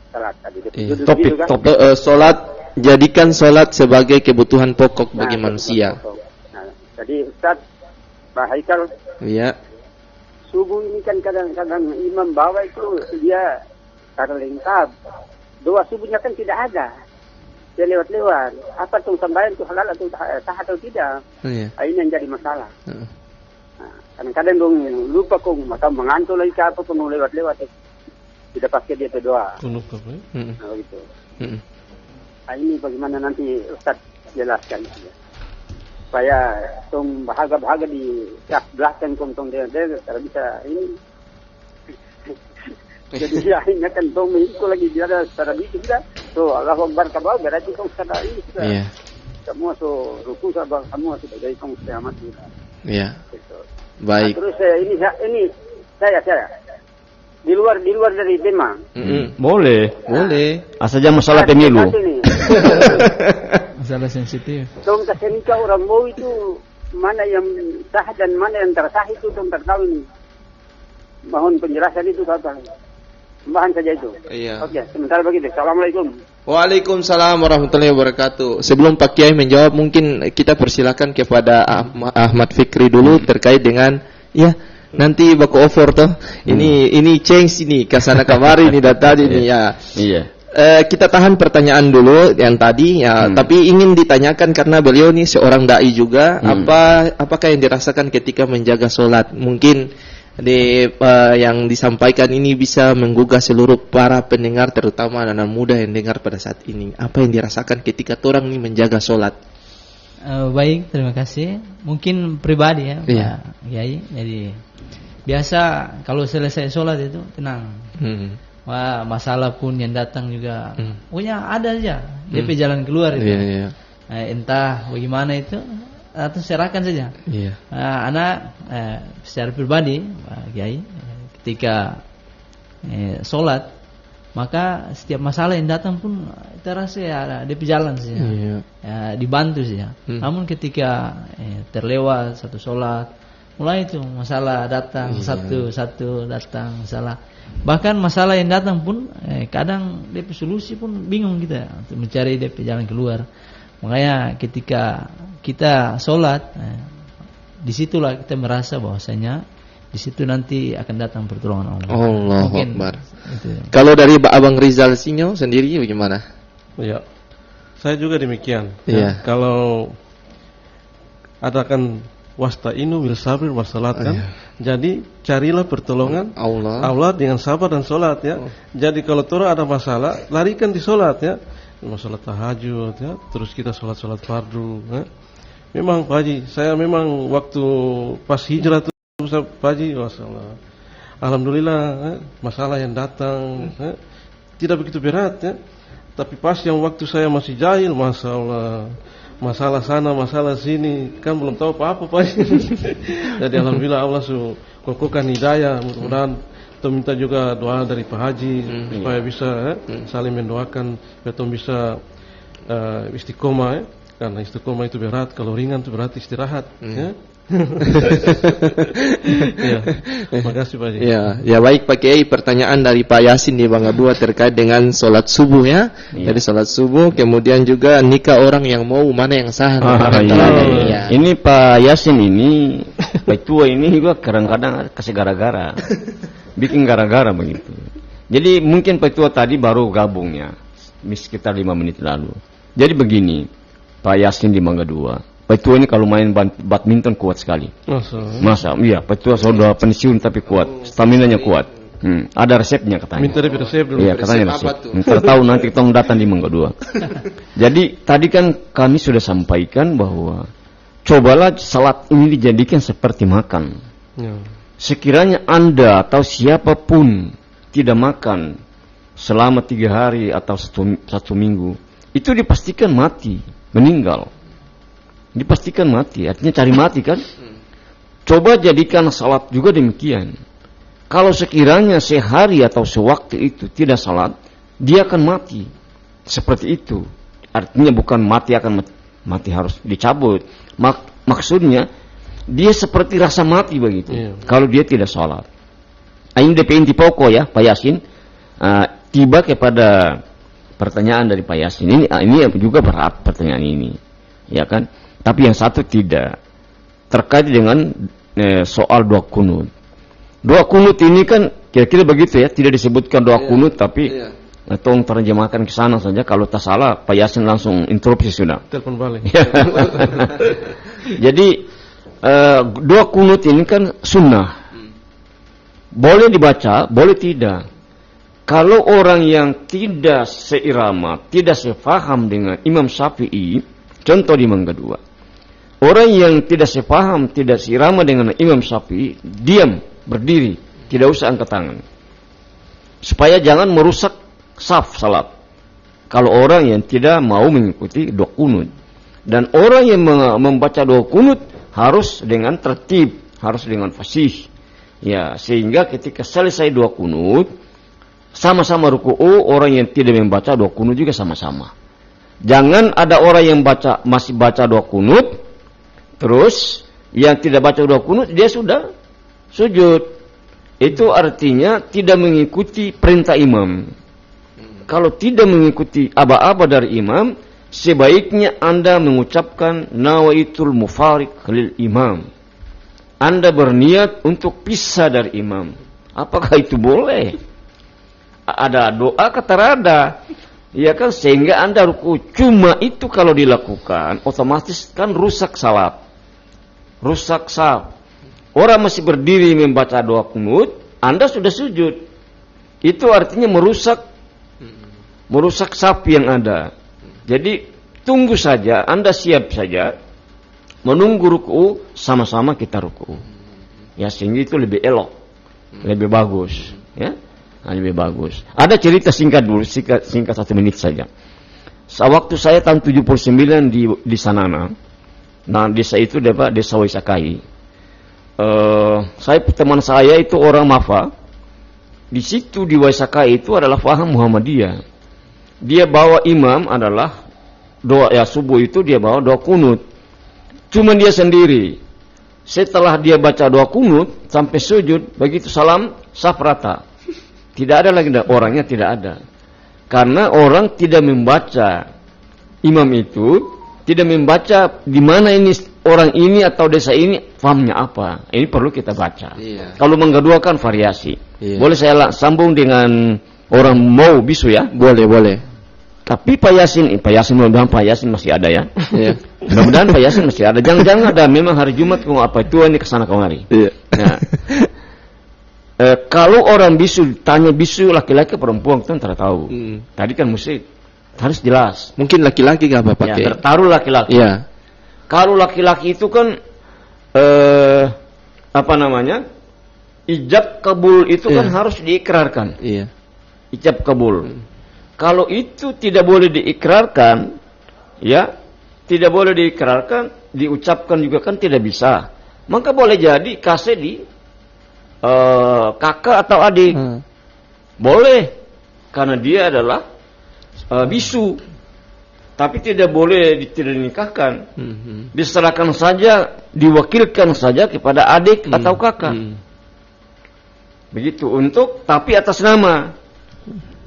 Salat tadi. Topik salat, jadikan salat sebagai kebutuhan pokok bagi manusia. Nah, jadi Ustaz Pak Haikal. Iya. Subuh ini kan kadang-kadang imam bawa itu dia karena lengkap. Doa subuhnya kan tidak ada. Dia lewat-lewat. Apa tuh sembahyang itu halal atau sah atau tidak? Iya. Ini yang jadi masalah. Nah, kadang-kadang dong lupa kok atau mengantuk lagi ke apa pun lewat-lewat. Tidak pakai dia berdoa. Nah, gitu. Nah, ini bagaimana nanti Ustaz jelaskan. Supaya tong bahagia-bahagia di belakang tong dia kalau bisa ini. Jadi akhirnya kan tong itu lagi dia ada secara itu juga. So Allahu Akbar kabau berarti tong secara ini sudah. Iya. Semua so ruku sabang semua sudah jadi tong selamat juga. Iya. Baik. Nah, terus ini saya di luar dari tema. Boleh. Asal jangan masalah pemilu. Masalah sensitif. Tong kesenika orang mau itu mana yang sah dan mana yang tersah itu tong tahu ini. Mohon penjelasan itu apa? Tambahan saja itu. Iya. Oke, sementara begitu. Assalamualaikum. Waalaikumsalam warahmatullahi wabarakatuh. Sebelum Pak Kiai menjawab, mungkin kita persilakan kepada Ahmad Fikri dulu terkait dengan nanti baku over toh. Ini change ini kesana kemari ini data ini ya. Iya. Kita tahan pertanyaan dulu yang tadi ya, tapi ingin ditanyakan karena beliau ini seorang dai juga, apakah yang dirasakan ketika menjaga sholat? Mungkin yang disampaikan ini bisa menggugah seluruh para pendengar, terutama anak muda yang dengar pada saat ini. Apa yang dirasakan ketika orang ini menjaga sholat? Baik, terima kasih. Mungkin pribadi ya, Pak Kiai. Jadi biasa kalau selesai sholat itu tenang. Wah, masalah pun yang datang juga pokoknya ada aja DP jalan keluar itu. Entah bagaimana itu atau serahkan saja. Anak secara pribadi Pak Kiai ketika sholat, maka setiap masalah yang datang pun terasa ada DP jalan saja. Dibantu saja. Namun ketika terlewat satu sholat, mulai itu masalah datang satu datang masalah. Bahkan masalah yang datang pun kadang DP solusi pun bingung kita untuk mencari DP jalan keluar. Makanya ketika kita sholat, disitulah kita merasa bahwasanya di situ nanti akan datang pertolongan Allah. Allahu Akbar. Kalau dari Abang Rizal Sinyo sendiri bagaimana? Ya, saya juga demikian. Kalau adakan wasta'inu bil sabri was salat kan. Jadi carilah pertolongan Allah dengan sabar dan salat ya. Jadi kalau tora ada masalah, larikan di salat ya. Masalah tahajud ya, terus kita salat fardu ya. Memang Pak Haji, saya memang waktu pas hijrah tuh Pak Haji, masalah alhamdulillah masalah yang datang tidak begitu berat ya. Tapi pas yang waktu saya masih jahil, Masya Allah, masalah sana, masalah sini, kan belum tahu apa-apa Pak. Jadi alhamdulillah Allah kokohkan hidayah. Mudah-mudahan kita minta juga doa dari Pak Haji supaya bisa saling mendoakan supaya bisa istiqomah karena istiqomah itu berat, kalau ringan itu berarti istirahat. Ya. Ya, makasih Pak Haji. Ya baik Pak Kiai, pertanyaan dari Pak Yasin di Bangga 2 terkait dengan sholat subuh ya. Jadi sholat subuh, kemudian juga nikah orang yang mau mana yang sah. Ya. Ini Pak Yasin ini, Pak Tua ini juga kadang-kadang kasih gara-gara, bikin gara-gara begitu. Jadi mungkin Pak Tua tadi baru gabungnya, sekitar 5 menit lalu. Jadi begini, Pak Yasin di Bangga 2. Pak Tua ini kalau main badminton kuat sekali. Masa, iya, Pak Tua sudah pensiun tapi kuat, stamina-nya kuat. Ada resepnya katanya. Minta resep dulu. Iya, katanya resep. Minta tahu nanti kita datang di Bangga 2. Jadi tadi kan kami sudah sampaikan bahwa cobalah salat ini dijadikan seperti makan. Sekiranya Anda atau siapapun tidak makan selama 3 hari atau 1 minggu, itu dipastikan mati, meninggal. Dipastikan mati, artinya cari mati kan. Coba jadikan salat juga demikian. Kalau sekiranya sehari atau sewaktu itu tidak salat, dia akan mati. Seperti itu. Artinya bukan mati akan mati harus dicabut. Maksudnya dia seperti rasa mati begitu. Kalau dia tidak salat. Ini DP inti pokok ya Pak Yasin. Tiba kepada pertanyaan dari Pak Yasin ini juga berat pertanyaan ini. Ya kan? Tapi yang satu tidak terkait dengan soal doa kunut. Doa kunut ini kan kira-kira begitu ya, tidak disebutkan doa kunut tapi tolong terjemahkan ke sana saja. Kalau tak salah Pak Yasin langsung interupsi sudah. Telepon balik. Jadi doa kunut ini kan sunnah. Boleh dibaca, boleh tidak. Kalau orang yang tidak seirama, tidak sefaham dengan Imam Syafi'i, contoh di Bangga 2. Orang yang tidak sepaham, tidak seirama dengan Imam Syafi'i, diam, berdiri, tidak usah angkat tangan. Supaya jangan merusak saf salat. Kalau orang yang tidak mau mengikuti doa kunut. Dan orang yang membaca doa kunut harus dengan tertib, harus dengan fasih. Ya, sehingga ketika selesai doa kunut, sama-sama ruku'u, orang yang tidak membaca doa kunut juga sama-sama. Jangan ada orang yang masih baca doa kunut, terus yang tidak baca doa kunut dia sudah sujud. Itu artinya tidak mengikuti perintah imam. Kalau tidak mengikuti aba-aba dari imam, sebaiknya Anda mengucapkan nawaitul mufarik lil imam. Anda berniat untuk pisah dari imam. Apakah itu boleh? Ada doa kata rada. Ya kan, sehingga Anda ruku. Cuma itu kalau dilakukan otomatis kan rusak salat. Rusak saf. Orang masih berdiri membaca doa kunut, Anda sudah sujud. Itu artinya merusak saf yang ada. Jadi tunggu saja, Anda siap saja menunggu ruku, sama-sama kita ruku. Ya, sehingga itu lebih elok, lebih bagus, ya. Nah, lebih bagus. Ada cerita singkat dulu, singkat 1 menit saja. Waktu saya tahun 79 di Sanana. Nah, desa itu desa Waisakai. Teman saya itu orang Mafa. Di situ di Waisakai itu adalah faham Muhammadiyah. Dia bawa imam adalah doa ya subuh itu dia bawa doa kunut. Cuma dia sendiri. Setelah dia baca doa kunut sampai sujud, begitu salam saf rata. Tidak ada lagi orangnya, tidak ada. Karena orang tidak membaca imam itu, tidak membaca di mana ini orang ini atau desa ini fahamnya apa. Ini perlu kita baca. Kalau Bangga 2 kan variasi. Boleh saya sambung dengan orang mau bisu ya? Boleh. Tapi Pak Yasin mudah-mudahan Pak Yasin masih ada ya. Mudah-mudahan Pak Yasin masih ada. Jangan-jangan ada memang hari Jumat kok apa itu ini kesana kemari. Nah, kalau orang bisu tanya bisu laki-laki perempuan kita tidak tahu. Tadi kan mesti harus jelas. Mungkin laki-laki nggak Bapak? Ya, taruh laki-laki. Ya. Kalau laki-laki itu kan ijab kabul itu kan harus diikrarkan. Iya. Ijab kabul. kalau itu tidak boleh diikrarkan, ya, tidak boleh diikrarkan, diucapkan juga kan tidak bisa. Maka boleh jadi kasih di kakak atau adik. Boleh, karena dia adalah bisu. Tapi tidak boleh tidak dinikahkan. Diserahkan saja, diwakilkan saja kepada adik atau kakak. Begitu untuk, tapi atas nama.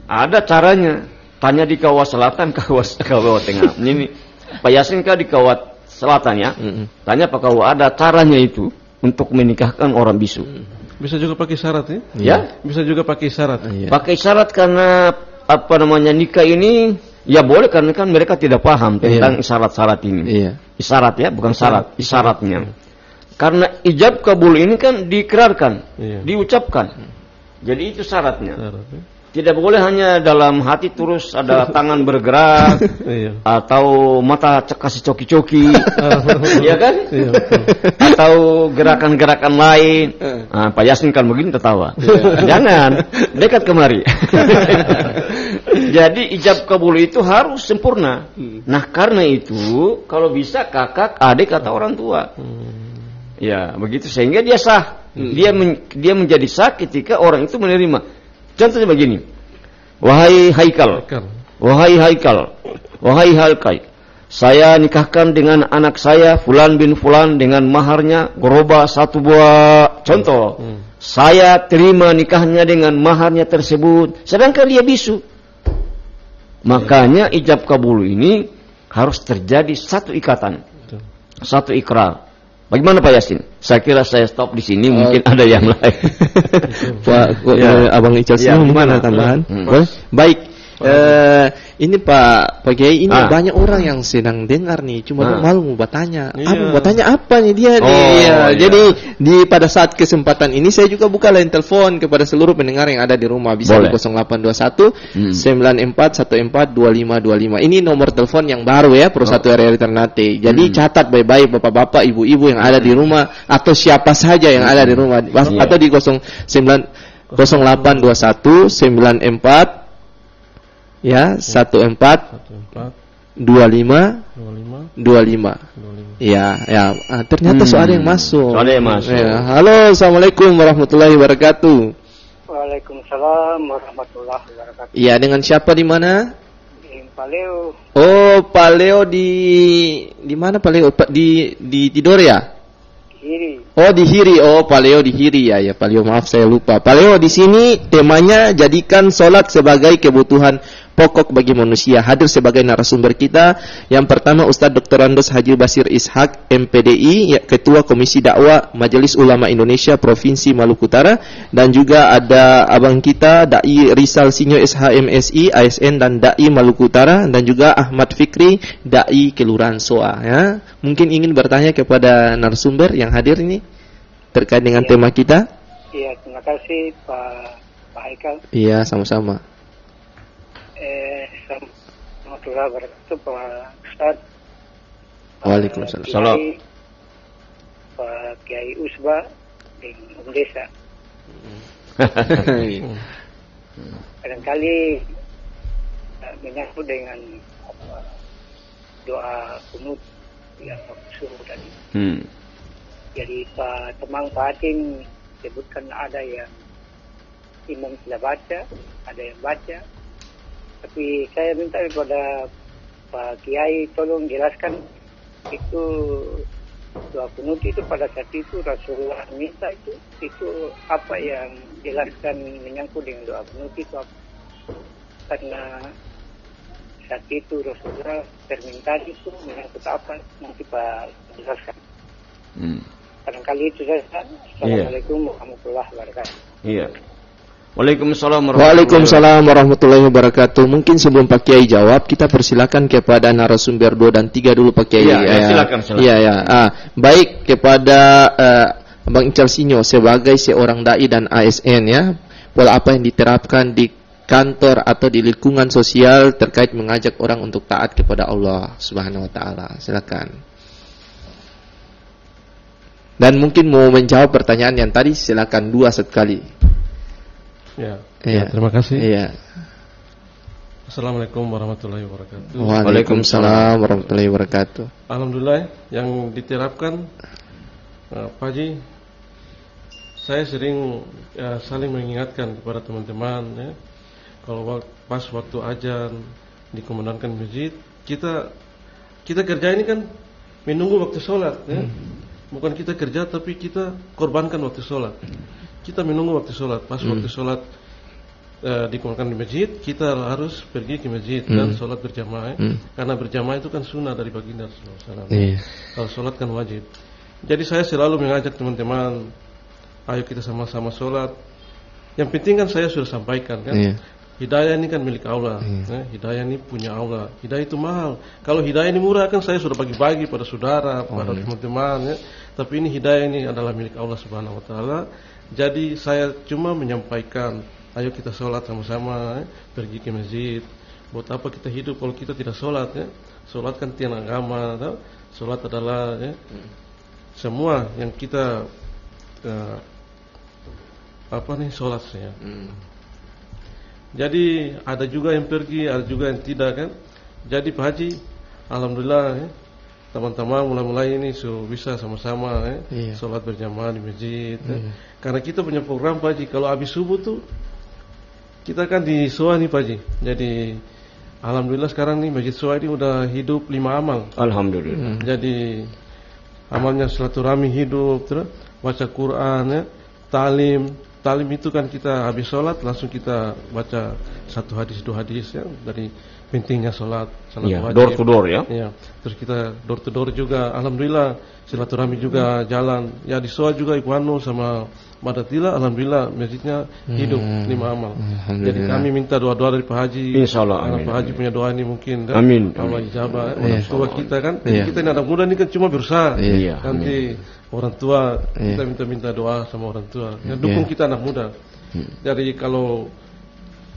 Ada caranya. Tanya di Kawah Selatan, Kawah Tengah. Ini Pak Yasin kah di Kawah Selatan ya? Tanya Pak Kawah, ada caranya itu untuk menikahkan orang bisu. Bisa juga pakai syarat ya? Ya? Bisa juga pakai syarat. Pakai syarat karena apa namanya nikah ini ya boleh karena kan mereka tidak paham tentang isyarat-syarat ini. Isyarat ya, bukan syarat, isyaratnya. Karena ijab kabul ini kan diikrarkan, diucapkan. Jadi itu syaratnya. Tidak boleh hanya dalam hati terus ada tangan bergerak atau mata kasih coki-coki, ya kan? Atau gerakan-gerakan lain. Nah, Pak Yasin kan begini tertawa. Jangan dekat kemari. Jadi ijab kabul itu harus sempurna. Nah karena itu kalau bisa kakak, adik atau orang tua. Ya begitu sehingga dia sah. Dia menjadi sah ketika orang itu menerima. Contohnya begini, wahai Haikal, saya nikahkan dengan anak saya Fulan bin Fulan dengan maharnya gerobak 1 buah. Contoh, saya terima nikahnya dengan maharnya tersebut, sedangkan dia bisu. Makanya ijab kabul ini harus terjadi satu ikatan, satu ikrar. Bagaimana Pak Yasin? Saya kira saya stop di sini, mungkin ada yang lain. Pak Abang Ical gimana tambahan? Baik. Ini Pak Kiai, ini banyak orang yang sedang dengar nih, cuma malu mau bertanya. Mau bertanya apa nih dia nih? Jadi pada saat kesempatan ini saya juga buka line telepon kepada seluruh pendengar yang ada di rumah, bisa di 0821 9414 2525. Ini nomor telepon yang baru ya, Pro 1 RRI Ternate. Jadi catat baik-baik bapak-bapak, ibu-ibu yang ada di rumah atau siapa saja yang ada di rumah, atau di 0821 94 ya 14 25 ya ternyata soal yang masuk. Ya, halo, assalamualaikum warahmatullahi wabarakatuh. Waalaikumsalam warahmatullahi wabarakatuh. Iya, dengan siapa di mana? Di Paleo. Oh, Paleo di mana Paleo? Di Tidore ya? Hiri. Oh, di Hiri. Oh, Paleo di Hiri ya. Ya, Paleo, maaf saya lupa. Paleo di sini temanya jadikan salat sebagai kebutuhan pokok bagi manusia. Hadir sebagai narasumber kita yang pertama Ustadz Dr. Andos Haji Basir Ishak MPDI, Ketua Komisi Dakwah Majelis Ulama Indonesia Provinsi Maluku Utara, dan juga ada abang kita Dai Rizal Sinyo SHMSI ASN dan Dai Maluku Utara, dan juga Ahmad Fikri Dai Kelurahan Soa ya. Mungkin ingin bertanya kepada narasumber yang hadir ini terkait dengan tema kita. Iya, terima kasih Pak Haikal. Iya, sama-sama. Assalamualaikum warahmatullahi wabarakatuh Pak Ustaz. Waalaikumsalam. Pak Kiai Usba di Desa. Kadang-kali menyangkut dengan doa kunut yang suruh tadi. Jadi Pak Temang Pak Ating sebutkan ada yang imam tidak baca, ada yang baca. Tapi saya minta kepada Pak Kiai tolong jelaskan itu doa kunut itu pada saat itu Rasulullah minta itu apa yang jelaskan menyangkut dengan doa kunut itu apa? Karena saat itu Rasulullah permintaan itu menyangkut apa? Nanti Pak jelaskan. Barangkali itu saja. Assalamualaikum warahmatullahi wabarakatuh. Iya. Waalaikumsalam warahmatullahi wabarakatuh. Mungkin sebelum Pak Kiai jawab, kita persilakan kepada narasumber 2 dan 3 dulu Pak Kiai. Silakan. Iya. Baik, kepada Bang Ical Sinyo sebagai seorang dai dan ASN ya, pola apa yang diterapkan di kantor atau di lingkungan sosial terkait mengajak orang untuk taat kepada Allah Subhanahu wa taala. Silakan. Dan mungkin mau menjawab pertanyaan yang tadi, silakan 2 sekali. Ya, terima kasih. Iya. Assalamualaikum warahmatullahi wabarakatuh. Waalaikumsalam warahmatullahi wabarakatuh. Alhamdulillah yang diterapkan Pak Haji, saya sering saling mengingatkan kepada teman-teman ya, kalau pas waktu azan dikumandangkan masjid, kita kerja ini kan menunggu waktu sholat ya. Bukan kita kerja tapi kita korbankan waktu sholat. Kita menunggu waktu sholat. Pas waktu sholat dikumandangkan di masjid, kita harus pergi ke masjid dan sholat berjamaah karena berjamaah itu kan sunnah dari baginda SAW. Kalau sholat kan wajib. Jadi saya selalu mengajak teman-teman, ayo kita sama-sama sholat. Yang penting kan saya sudah sampaikan kan, hidayah ini kan milik Allah, hidayah ini punya Allah. Hidayah itu mahal. Kalau hidayah ini murah kan saya sudah bagi-bagi pada saudara, pada teman-teman ya. Tapi ini hidayah ini adalah milik Allah Subhanahu Wa Taala. Jadi saya cuma menyampaikan, ayo kita sholat sama-sama, pergi ke masjid. Buat apa kita hidup kalau kita tidak sholat ya? Sholat kan tiang agama, tahu? Sholat adalah ya, semua yang kita sholat ya. Jadi ada juga yang pergi, ada juga yang tidak kan. Jadi Pak Haji, alhamdulillah ya, teman-teman mulai-mulai ini bisa sama-sama ya, sholat berjamaah di masjid ya. Karena kita punya program Pak Haji, kalau habis subuh tuh kita kan di Soa nih Pak Haji. Jadi alhamdulillah sekarang nih Masjid Soa ini udah hidup 5 amal. Alhamdulillah. Jadi amalnya silaturahmi hidup, terus baca Quran ya, talim itu kan kita habis sholat langsung kita baca 1 hadis 2 hadis ya, dari pentingnya sholat wajib. Door to door ya. Terus kita door to door juga, alhamdulillah silaturahmi juga jalan. Ya di Soa juga Ibu Anu sama Madatila, alhamdulillah masjidnya hidup 5 amal. Jadi kami minta doa-doa dari Pak Haji. Insyaallah. Pak Haji punya doa ini mungkin kan. Amin. Allah ijabah. Orang tua kita kan. Kita ini anak muda ini kan cuma berusaha. Nanti orang tua kita minta doa sama orang tua. Ya, dukung kita anak muda. Jadi kalau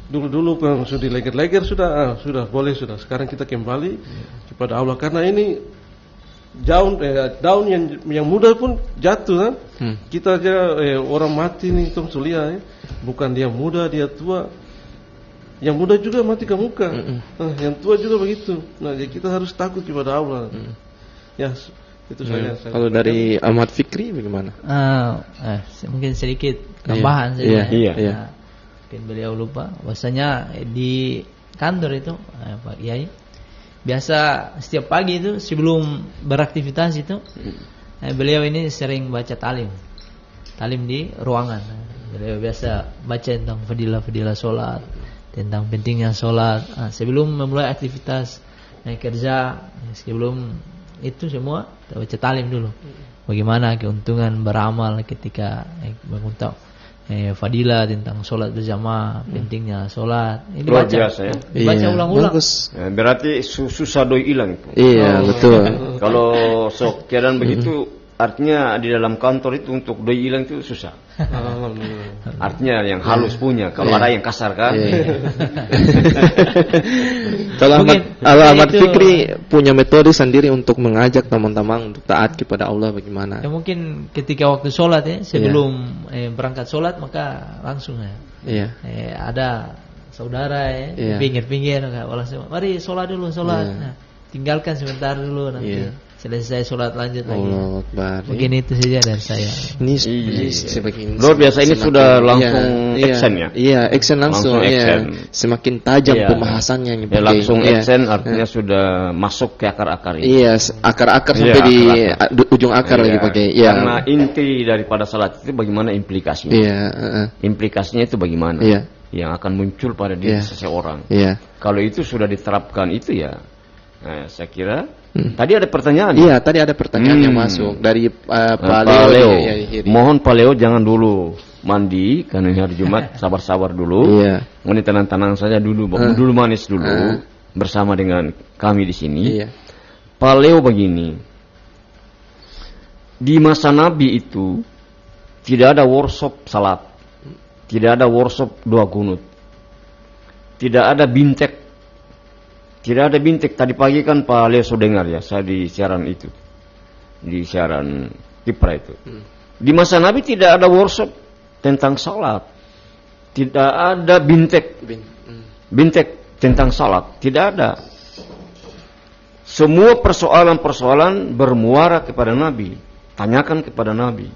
dulu kan sudah leger-leger sudah boleh sudah. Sekarang kita kembali kepada Allah karena ini daun yang muda pun jatuh kan. Kita aja orang mati nih Tom Sulia ya. Bukan dia muda, dia tua. Yang muda juga mati ke muka. Yang tua juga begitu. Nah, jadi kita harus takut kepada Allah. Ya, itu saya. Kalau dari Ahmad Fikri bagaimana? Mungkin sedikit tambahan saja. Iya. Mungkin beliau lupa. Bahwasanya di kantor itu Pak Kiai biasa setiap pagi itu sebelum beraktivitas itu beliau ini sering baca talim di ruangan. Beliau biasa baca tentang fadilah sholat, tentang pentingnya sholat sebelum memulai aktivitas kerja. Sebelum itu semua kita baca talim dulu, bagaimana keuntungan beramal ketika menguntak fadilah tentang sholat berjamaah, pentingnya sholat. Ini luar biasa ya. Baca ulang-ulang. Berarti susah doi hilang itu. Iya, betul. Kalau sok keadaan begitu, artinya di dalam kantor itu untuk doi hilang itu susah. Artinya yang halus punya. Kalau ada yang kasar kan. Kalau Ahmad Fikri punya metode sendiri untuk mengajak teman-teman untuk taat kepada Allah bagaimana? Ya mungkin ketika waktu sholat ya, sebelum berangkat sholat maka langsung ada saudara di pinggir-pinggir, mari sholat dulu Nah, tinggalkan sebentar dulu nanti. Selesai sholat lanjut lagi. Mungkin itu saja dari saya. Ini luar biasa, ini sudah langsung action ya. Iya, action langsung. Semakin tajam pembahasannya. Langsung action artinya sudah masuk ke akar-akar ini. Iya, akar-akar sampai di ujung akar lagi pakai. Karena inti daripada salat itu bagaimana implikasinya. Implikasinya itu bagaimana yang akan muncul pada diri seseorang. Kalau itu sudah diterapkan itu ya, saya kira. Tadi ada pertanyaan. Iya, tadi ada pertanyaan yang masuk dari Pak Leo. Mohon Pak Leo jangan dulu mandi karena hari Jumat, sabar-sabar dulu. Ini tenang-tenang saja dulu, dulu manis dulu bersama dengan kami di sini. Pak Leo begini. Di masa Nabi itu tidak ada workshop salat. Tidak ada workshop doa kunut. Tidak ada bintek. Tidak ada bintik. Tadi pagi kan Pak Leo sudah dengar ya, saya di siaran itu, di siaran Kipra itu. Di masa Nabi tidak ada workshop tentang salat, tidak ada bintek, tentang salat. Tidak ada. Semua persoalan-persoalan bermuara kepada Nabi. Tanyakan kepada Nabi.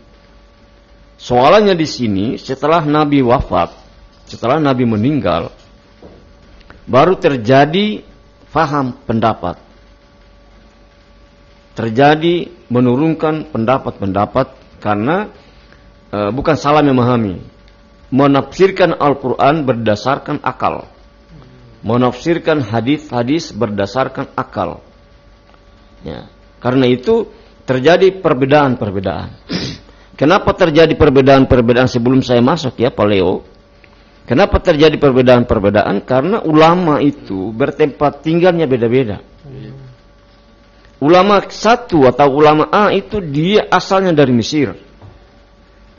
Soalannya di sini, setelah Nabi wafat, setelah Nabi meninggal, baru terjadi faham pendapat. Terjadi menurunkan pendapat-pendapat karena bukan salah memahami. Menafsirkan Al-Quran berdasarkan akal. Menafsirkan hadis-hadis berdasarkan akal. Ya, karena itu terjadi perbedaan-perbedaan. Kenapa terjadi perbedaan-perbedaan sebelum saya masuk ya Pak Leo? Kenapa terjadi perbedaan-perbedaan? Karena ulama itu bertempat tinggalnya beda-beda. Ulama satu atau ulama A itu dia asalnya dari Mesir.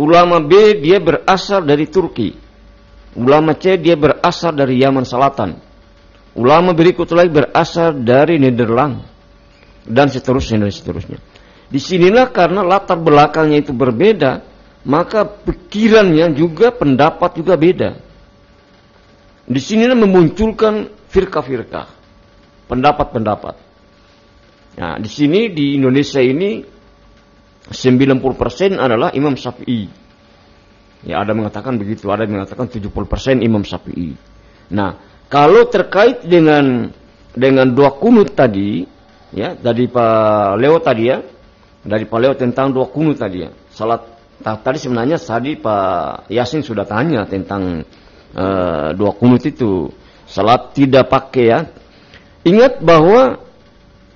Ulama B dia berasal dari Turki. Ulama C dia berasal dari Yaman Selatan. Ulama berikut lagi berasal dari Nederland. Dan seterusnya dan seterusnya. Disinilah karena latar belakangnya itu berbeda, maka pikirannya juga, pendapat juga beda. Disinilah memunculkan firqah-firqah, pendapat-pendapat. Nah, di sini di Indonesia ini 90% adalah Imam Syafi'i. Ya, ada mengatakan begitu, ada yang mengatakan 70% Imam Syafi'i. Nah, kalau terkait dengan doa kunut tadi, ya, dari Pak Leo tadi ya, dari Pak Leo tentang doa kunut tadi ya. Salat tadi sebenarnya tadi Pak Yasin sudah tanya tentang doa kunut itu. Salat tidak pakai ya. Ingat bahwa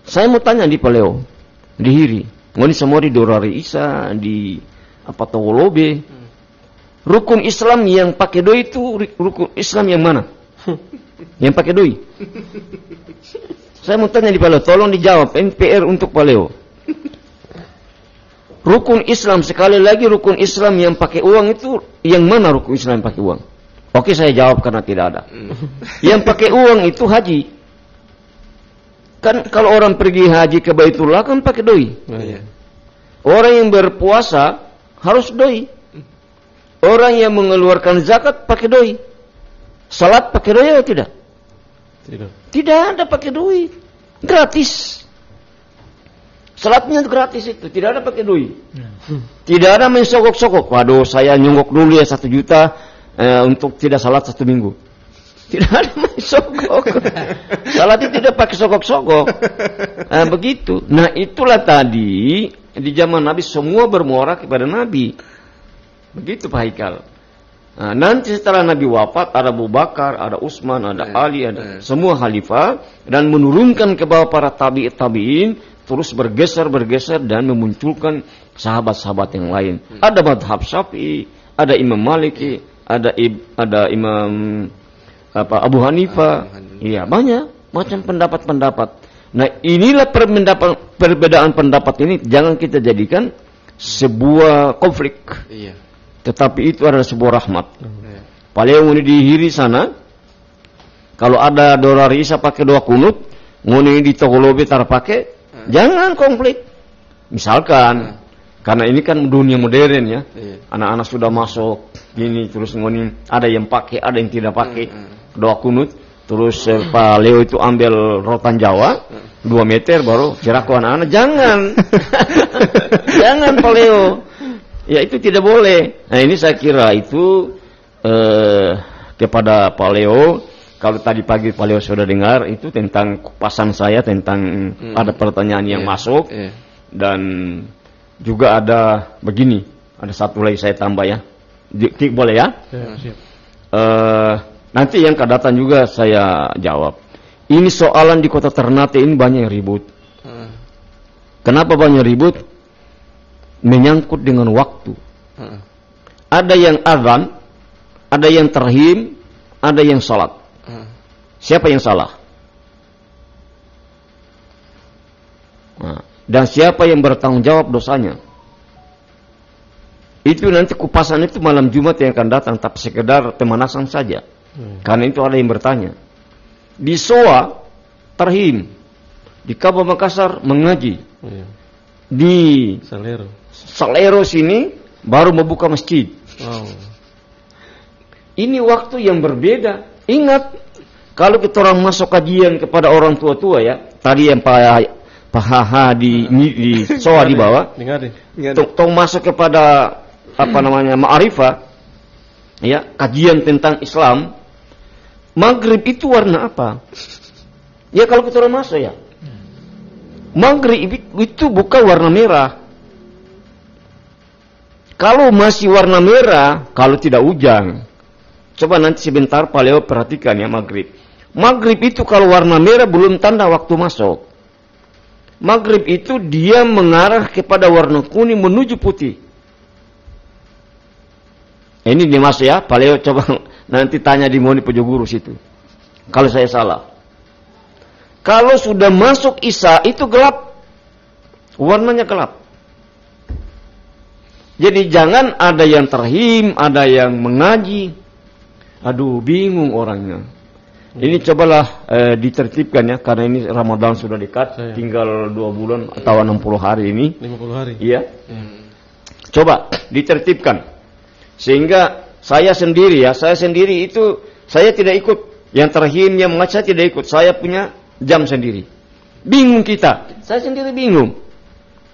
saya mau tanya di Pak Leo, di Hiri, ngoni semua di Dorari Isa, di apa Tawolobe. Rukun Islam yang pakai doi itu rukun Islam yang mana? Yang pakai doi. Saya mau tanya di Pak Leo, tolong dijawab, NPR untuk Pak Leo. Rukun Islam, sekali lagi rukun Islam yang pakai uang itu, yang mana rukun Islam yang pakai uang? Oke, saya jawab karena tidak ada. Yang pakai uang itu haji. Kan kalau orang pergi haji ke Baitullah kan pakai doi. Orang yang berpuasa harus doi. Orang yang mengeluarkan zakat pakai doi. Salat pakai doi atau tidak? Tidak ada pakai duit, gratis. Salatnya gratis itu, tidak ada pakai duit. Tidak ada mensogok-sogok. Waduh, saya nyonggok dulu ya 1 juta untuk tidak salat 1 minggu. Tidak ada mensogok. Salat itu tidak pakai sogok-sogok. Begitu. Nah, itulah tadi di zaman Nabi semua bermuara kepada Nabi. Begitu Pak Haikal. Nah, nanti setelah Nabi wafat ada Abu Bakar, ada Utsman, ada Ali, ada semua khalifah dan menurunkan ke bawah para tabi'in terus bergeser dan memunculkan sahabat-sahabat yang lain. Ada madhab Syafi'i, ada Imam Maliki, ada Imam Abu Hanifah. Iya, banyak macam pendapat-pendapat. Nah, inilah perbedaan pendapat ini jangan kita jadikan sebuah konflik. Iya. Tetapi itu adalah sebuah rahmat. Paling nguni di Hiri sana, kalau ada Dorari Isa pakai doa kunut, nguni di Togolobe tar pakai, jangan konflik. Misalkan, karena ini kan dunia modern ya, anak-anak sudah masuk, gini terus nguni ada yang pakai, ada yang tidak pakai doa kunut. Terus Pak Leo itu ambil rotan Jawa 2 meter baru kira anak-anak, jangan. Jangan Pak Leo. Ya itu tidak boleh. Nah ini saya kira itu kepada Pak Leo. Kalau tadi pagi Pak Leo sudah dengar itu tentang kupasan saya tentang ada pertanyaan yang masuk dan juga ada begini. Ada satu lagi saya tambah ya. Boleh ya? Siap. Nanti yang akan datang juga saya jawab. Ini soalan di Kota Ternate ini banyak yang ribut. Kenapa banyak ribut? Menyangkut dengan waktu. Ada yang azan, ada yang tarhim, ada yang salat. Siapa yang salah? Dan siapa yang bertanggung jawab dosanya? Itu nanti kupasan itu malam Jumat yang akan datang, tapi sekedar pemanasan saja. Karena itu ada yang bertanya. Di SOA tarhim, di Kabah Makassar mengaji, di Salero sini baru membuka masjid. Ini waktu yang berbeda. Ingat, Kalau kita orang masuk kajian kepada orang tua-tua ya, tadi yang Pak Haha di soa di bawah, tong masuk kepada apa namanya ma'rifah, ya kajian tentang Islam, maghrib itu warna apa? Ya kalau kita orang masuk ya, maghrib itu bukan warna merah. Kalau masih warna merah, kalau tidak hujan, coba nanti sebentar Pak Leo perhatikan ya maghrib. Maghrib itu kalau warna merah belum tanda waktu masuk. Maghrib itu dia mengarah kepada warna kuning menuju putih. Ini dia masuk ya, Pak Leo coba nanti tanya di Moni Pojoguru situ. Kalau saya salah. Kalau sudah masuk Isya itu gelap. Warnanya gelap. Jadi jangan ada yang terhim, ada yang mengaji. Aduh, bingung orangnya. Ini cobalah ditertibkan ya, karena ini Ramadan sudah dekat, tinggal 2 bulan atau 60 hari ini. 50 hari. Iya. Coba ditertibkan. Sehingga saya sendiri itu saya tidak ikut yang terhim, yang mengaji, saya tidak ikut. Saya punya jam sendiri. Bingung kita. Saya sendiri bingung.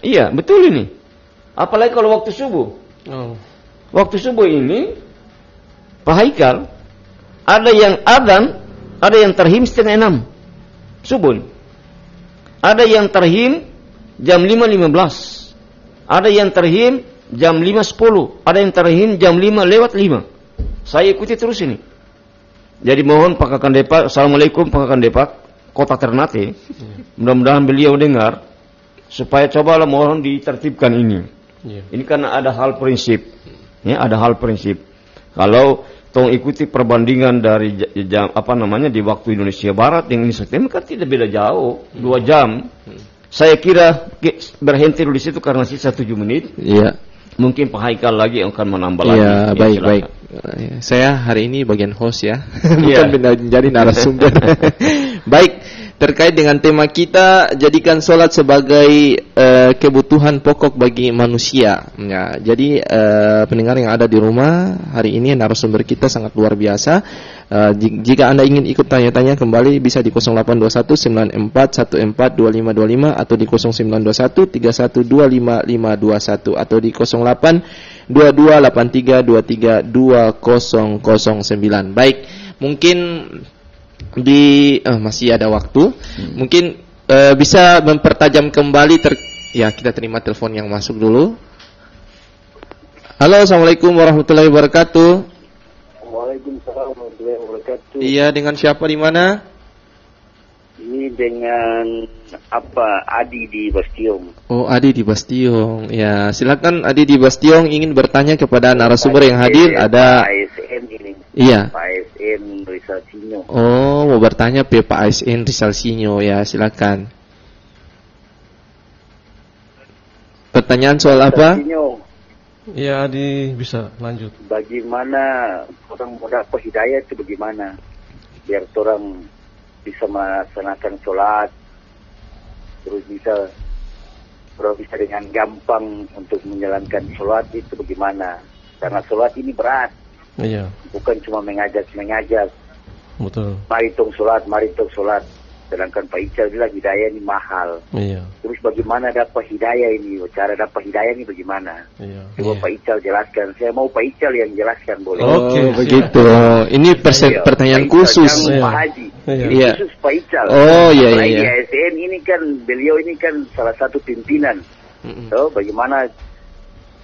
Iya, betul ini. Apalagi kalau waktu subuh. Waktu subuh ini Pak Haikal, ada yang adzan, ada yang terhim 5:30 subuh. Ada yang terhim jam 5:15. Ada yang terhim jam 5:10. Ada yang terhim jam 5:05. Saya ikuti terus ini. Jadi mohon Pak Kakang Depak, Assalamualaikum Pak Kakang Depak, Kota Ternate. Mudah-mudahan beliau dengar supaya cobalah mohon ditertibkan ini. Ini karena ada hal prinsip. Ya, ada hal prinsip. Kalau tong ikuti perbandingan dari jam di waktu Indonesia Barat dengan Indonesia Timur kan tidak beda jauh, 2 jam. Saya kira berhenti dulu di situ karena sisa 7 menit. Iya. Mungkin Pak Haikal lagi akan menambah lagi. Iya, baik. Saya hari ini bagian host ya, bukan menjadi narasumber. Baik, terkait dengan tema kita, jadikan sholat sebagai kebutuhan pokok bagi manusia. Ya, jadi pendengar yang ada di rumah, hari ini narasumber kita sangat luar biasa. Jika Anda ingin ikut tanya-tanya kembali, bisa di 082194142525 atau di 092131255521 atau di 082283232009. Baik, mungkin masih ada waktu. Mungkin bisa mempertajam kembali ya, kita terima telepon yang masuk dulu. Halo, Assalamualaikum warahmatullahi wabarakatuh. Waalaikumsalam warahmatullahi wabarakatuh. Iya, dengan siapa di mana? Ini dengan Adi di Bastiong. Oh, Adi di Bastiong. Ya, silakan Adi di Bastiong ingin bertanya kepada narasumber yang hadir. Ada Pak ASN ini. Iya. Pak ASN Rizal Sinyo. Oh, mau bertanya Pak ASN Rizal Sinyo. Ya, silakan. Pertanyaan soal apa? Ya, Adi bisa lanjut. Bagaimana orang mendapat hidayah itu bagaimana? Biar orang bisa melaksanakan sholat, terus bisa dengan gampang untuk menjalankan sholat itu bagaimana? Karena sholat ini berat. Iya. Bukan cuma mengajak. Betul. Mari tong sholat. Sedangkan Pak Ical bilang hidayah ini mahal. Iya. Terus bagaimana dapat hidayah ini? Cara dapat hidayah ini bagaimana? Iya. Coba Pak Ical jelaskan. Saya mau Pak Ical yang jelaskan, boleh? Oke, begitu. Ini pertanyaan khusus. Pak Haji. Iya. Khusus Pak Ical. Oh, iya. Apalagi ASN ini kan, beliau ini kan salah satu pimpinan. So, bagaimana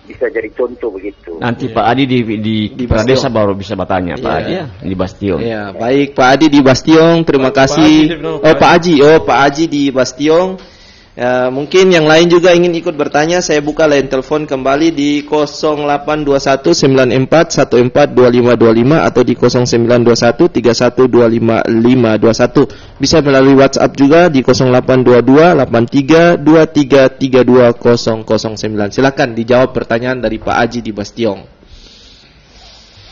bisa jadi contoh begitu. Nanti Pak Adi di Pradesa baru bisa bertanya, Pak Adi di Bastiong. Ya, baik Pak Adi di Bastiong, terima kasih. Pak Haji di Bastiong. Mungkin yang lain juga ingin ikut bertanya, saya buka line telepon kembali di 082194142525 atau di 092131255521. Bisa melalui WhatsApp juga di 08228323320009. Silakan dijawab pertanyaan dari Pak Haji di Bastiong.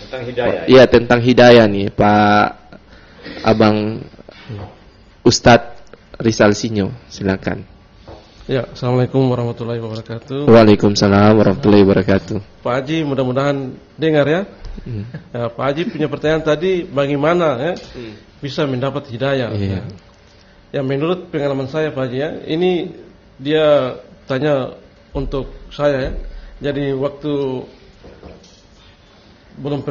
Tentang hidayah. Iya, tentang hidayah nih, Pak Abang Ustadz Rizal Sinyo. Silakan. Ya, Assalamualaikum warahmatullahi wabarakatuh. Waalaikumsalam warahmatullahi wabarakatuh. Pak Haji, mudah-mudahan dengar ya. Ya, Pak Haji punya pertanyaan tadi, bagaimana ya bisa mendapat hidayah? Ya, menurut pengalaman saya Pak Haji ya, ini dia tanya untuk saya ya. Jadi waktu belum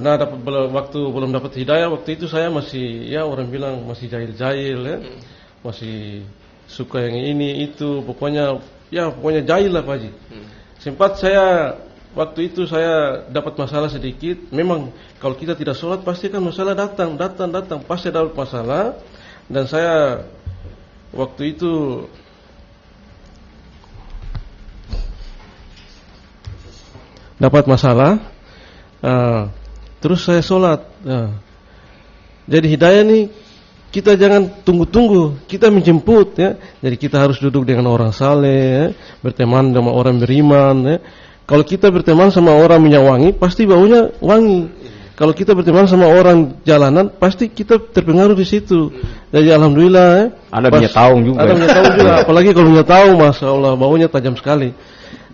dapat hidayah, waktu itu saya masih, ya orang bilang masih jahil-jahil ya, masih suka yang ini itu, pokoknya jahil lah Pak Haji. Sempat saya waktu itu saya dapat masalah sedikit. Memang kalau kita tidak sholat pasti kan masalah datang, pasti dapat masalah. Dan saya waktu itu dapat masalah. Terus saya sholat. Jadi hidayah nih kita jangan tunggu-tunggu, kita menjemput ya. Jadi kita harus duduk dengan orang saleh, ya, berteman sama orang beriman. Ya. Kalau kita berteman sama orang minyak wangi, pasti baunya wangi. Kalau kita berteman sama orang jalanan, pasti kita terpengaruh di situ. Jadi alhamdulillah ya. Ada minyak taung juga. Ada minyak taung juga. Apalagi kalau minyak taung, masya Allah, baunya tajam sekali.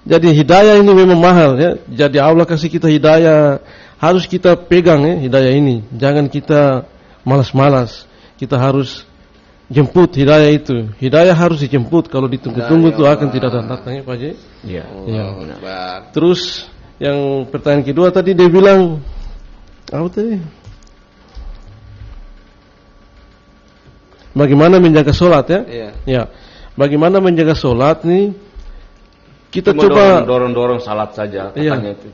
Jadi hidayah ini memang mahal ya. Jadi Allah kasih kita hidayah, harus kita pegang ya hidayah ini. Jangan kita malas-malas. Kita harus jemput hidayah itu. Hidayah harus dijemput. Kalau ditunggu-tunggu itu akan tidak datang ya Pak Haji. Iya. Terus yang pertanyaan kedua tadi dia bilang apa tadi? Bagaimana menjaga sholat ya? Ya. Bagaimana menjaga sholat nih? Kita coba dorong salat saja. Katanya itu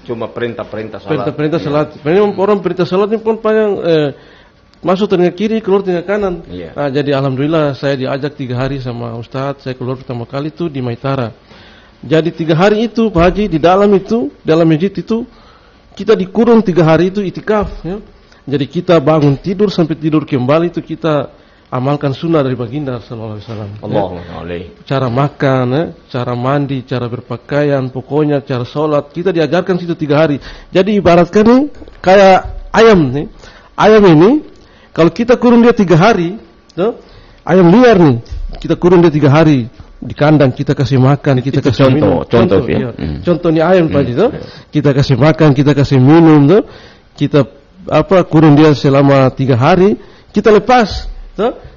cuma perintah salat. Perintah salat. Memang orang perintah salat ini pun panjang. Masuk telinga kiri, keluar telinga kanan. Nah, jadi alhamdulillah saya diajak 3 hari sama Ustadz. Saya keluar pertama kali itu di Maitara. Jadi 3 hari itu Pak Haji di dalam masjid itu kita dikurung 3 hari itu itikaf. Ya. Jadi kita bangun tidur sampai tidur kembali itu kita amalkan sunnah dari baginda sallallahu alaihi wasallam. Cara makan, ya, cara mandi, cara berpakaian, pokoknya cara sholat kita diajarkan situ 3 hari. Jadi ibaratkan nih kayak ayam nih. Ayam ini kalau kita kurung dia 3 hari, tuh, ayam liar nih, kita kurung dia 3 hari di kandang, kita kasih makan, kita kasih minum. Contoh ya. Contoh nih ayam Pak Haji tuh, kita kasih makan, kita kasih minum tuh, kita kurung dia selama 3 hari, kita lepas.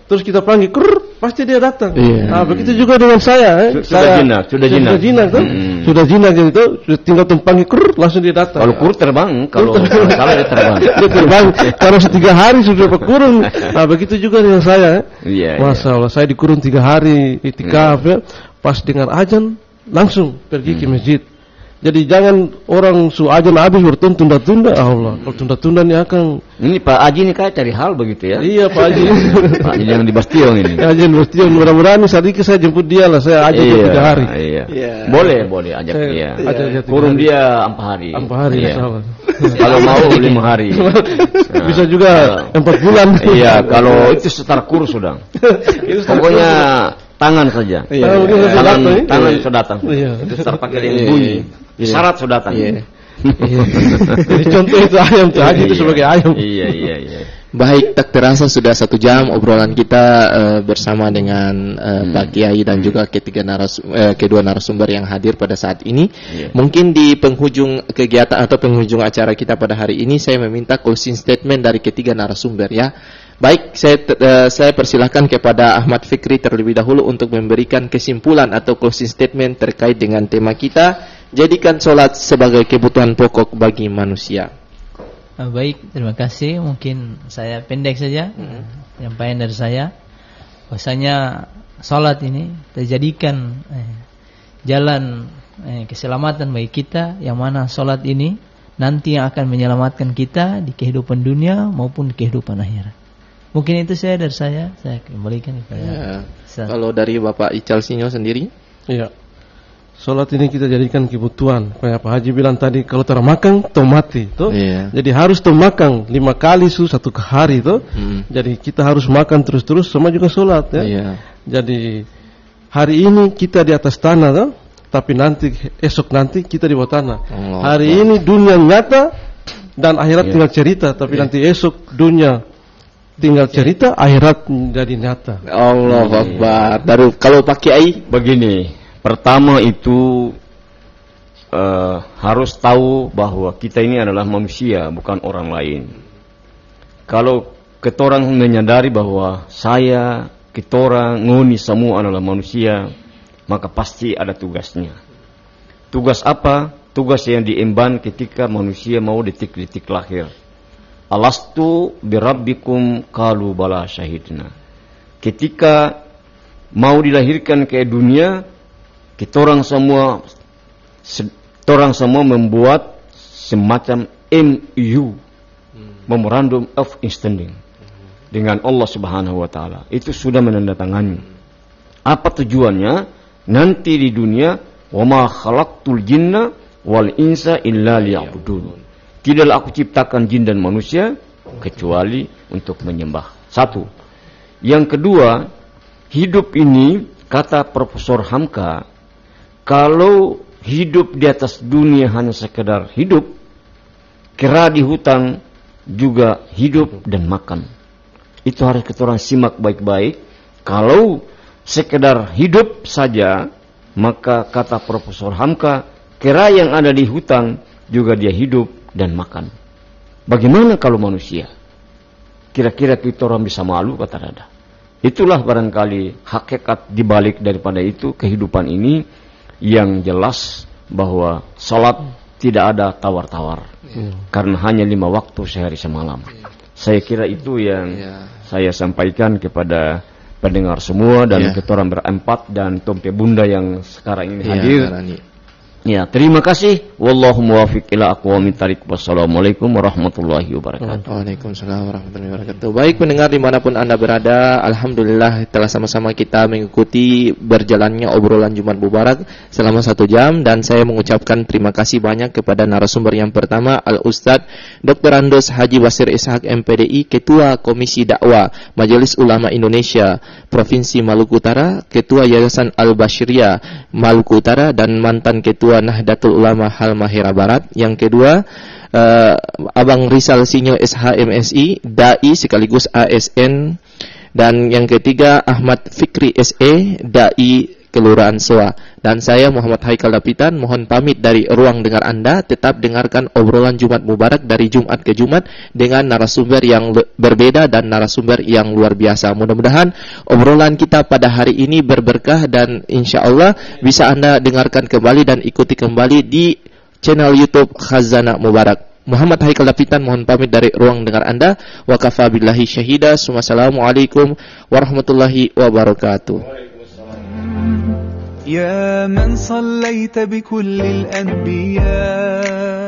Terus kita panggil, pasti dia datang. Nah, begitu juga dengan saya. Sudah jinak. Sudah jinak gitu. Sudah tinggal panggil, langsung dia datang. Kalau terbang, kalau salah dia terbang. Dia terbang. Karena 3 hari sudah berkurung. Nah, begitu juga dengan saya. Masya Allah, saya dikurung 3 hari itikaf ya. Pas dengar azan, langsung pergi ke masjid. Jadi jangan orang ajan habis bertunda-tunda. Allah, kalau tunda-tunda ini akan. Ini Pak Haji ini kayak cari hal begitu ya? Iya Pak Haji. Pak Haji yang di Bastion ini. Haji di Bastion. Mudah-mudahan sedikit saya jemput dia lah. Saya ajak 3 hari. Iya. Boleh ajak dia. Kurung dia 4 hari. 4 hari. Kalau mau 5 hari. Bisa juga 4 bulan. Iya. Kalau itu setara kurs sudah. Pokoknya tangan saja. Tangan sudah datang. Itu terpakai dengan bunyi. Syarat sudah datang. Jadi contoh itu ayam tuh Haji itu sebagai ayam. Iya. Baik, tak terasa sudah 1 jam obrolan kita bersama dengan Pak Kiai dan juga kedua narasumber yang hadir pada saat ini. Mungkin di penghujung kegiatan atau penghujung acara kita pada hari ini saya meminta closing statement dari ketiga narasumber ya. Baik, saya persilahkan kepada Ahmad Fikri terlebih dahulu untuk memberikan kesimpulan atau closing statement terkait dengan tema kita, jadikan sholat sebagai kebutuhan pokok bagi manusia. Baik, terima kasih. Mungkin saya pendek saja penyampaian dari saya. Bahwasanya sholat ini terjadikan jalan keselamatan bagi kita, yang mana sholat ini nanti yang akan menyelamatkan kita di kehidupan dunia maupun di kehidupan akhirat. Mungkin itu saya dari saya kembalikan kepada Kalau dari Bapak Ical Sinyo sendiri? Iya. Salat ini kita jadikan kebutuhan. Kayak Pak Haji bilang tadi, kalau termakan toh mati, toh. Jadi harus toh makan 5 kali 1 hari, toh. Jadi kita harus makan terus-terus, sama juga salat ya. Jadi hari ini kita di atas tanah, toh. Tapi esok nanti kita di bawah tanah. Hari ini dunia nyata dan akhirat tinggal cerita, tapi nanti esok dunia tinggal cerita, akhirat jadi nyata. Allahu Akbar. Baru kalau Pak Kiai begini, pertama itu harus tahu bahwa kita ini adalah manusia, bukan orang lain. Kalau ketorang menyadari bahwa saya, ketorang, ngoni semua adalah manusia, maka pasti ada tugasnya. Tugas apa? Tugas yang diemban ketika manusia mau detik-detik lahir. Alastu birabbikum qalu bala syahidna. Ketika mau dilahirkan ke dunia, kita orang semua membuat semacam MOU, Memorandum of Understanding, dengan Allah Subhanahu wa taala. Itu sudah menandatangani. Apa tujuannya? Nanti di dunia, wa ma khalaqtul jinna wal insa illa liya'budun. Tidaklah aku ciptakan jin dan manusia kecuali untuk menyembah. Satu. Yang kedua, hidup ini, kata Profesor Hamka, kalau hidup di atas dunia hanya sekedar hidup, kera di hutan juga hidup dan makan. Itu harus kita orang simak baik-baik. Kalau sekedar hidup saja, maka kata Profesor Hamka, kera yang ada di hutan juga dia hidup dan makan. Bagaimana kalau manusia? Kira-kira kita orang bisa malu, kata Dada. Itulah barangkali hakikat dibalik daripada itu kehidupan ini, yang jelas bahwa salat tidak ada tawar-tawar, karena hanya 5 waktu sehari semalam. Saya kira itu yang saya sampaikan kepada pendengar semua dan kita orang berempat dan Tompe Bunda yang sekarang ini hadir. Ya, terima kasih. Wallahu muwaffiq ila aqwamit thariq. Wassalamualaikum warahmatullahi wabarakatuh. Waalaikumsalam warahmatullahi wabarakatuh. Baik pendengar dimanapun Anda berada, alhamdulillah telah sama-sama kita mengikuti berjalannya obrolan Jumat Mubarak selama 1 jam, dan saya mengucapkan terima kasih banyak kepada narasumber yang pertama, Al-Ustadz Dr. Andos Haji Basir Ishak MPDI, Ketua Komisi Dakwah Majelis Ulama Indonesia Provinsi Maluku Utara, Ketua Yayasan Al-Bashiriyah Maluku Utara, dan mantan Ketua Nahdlatul Ulama Halmahera Barat. Yang kedua, Abang Rizal Sinyo SHMSI, Dai sekaligus ASN. Dan yang ketiga, Ahmad Fikri SE, Dai Kelurahan Soa. Dan saya Muhammad Haikal Dapitan mohon pamit dari ruang dengar Anda. Tetap dengarkan obrolan Jumat Mubarak dari Jumat ke Jumat dengan narasumber yang berbeda dan narasumber yang luar biasa. Mudah-mudahan obrolan kita pada hari ini berberkah, dan insya Allah bisa Anda dengarkan kembali dan ikuti kembali di channel YouTube Khazanah Mubarak. Muhammad Haikal Dapitan mohon pamit dari ruang dengar Anda. Wa kafa billahi syahida. Wassalamualaikum warahmatullahi wabarakatuh. يا من صليت بكل الأنبياء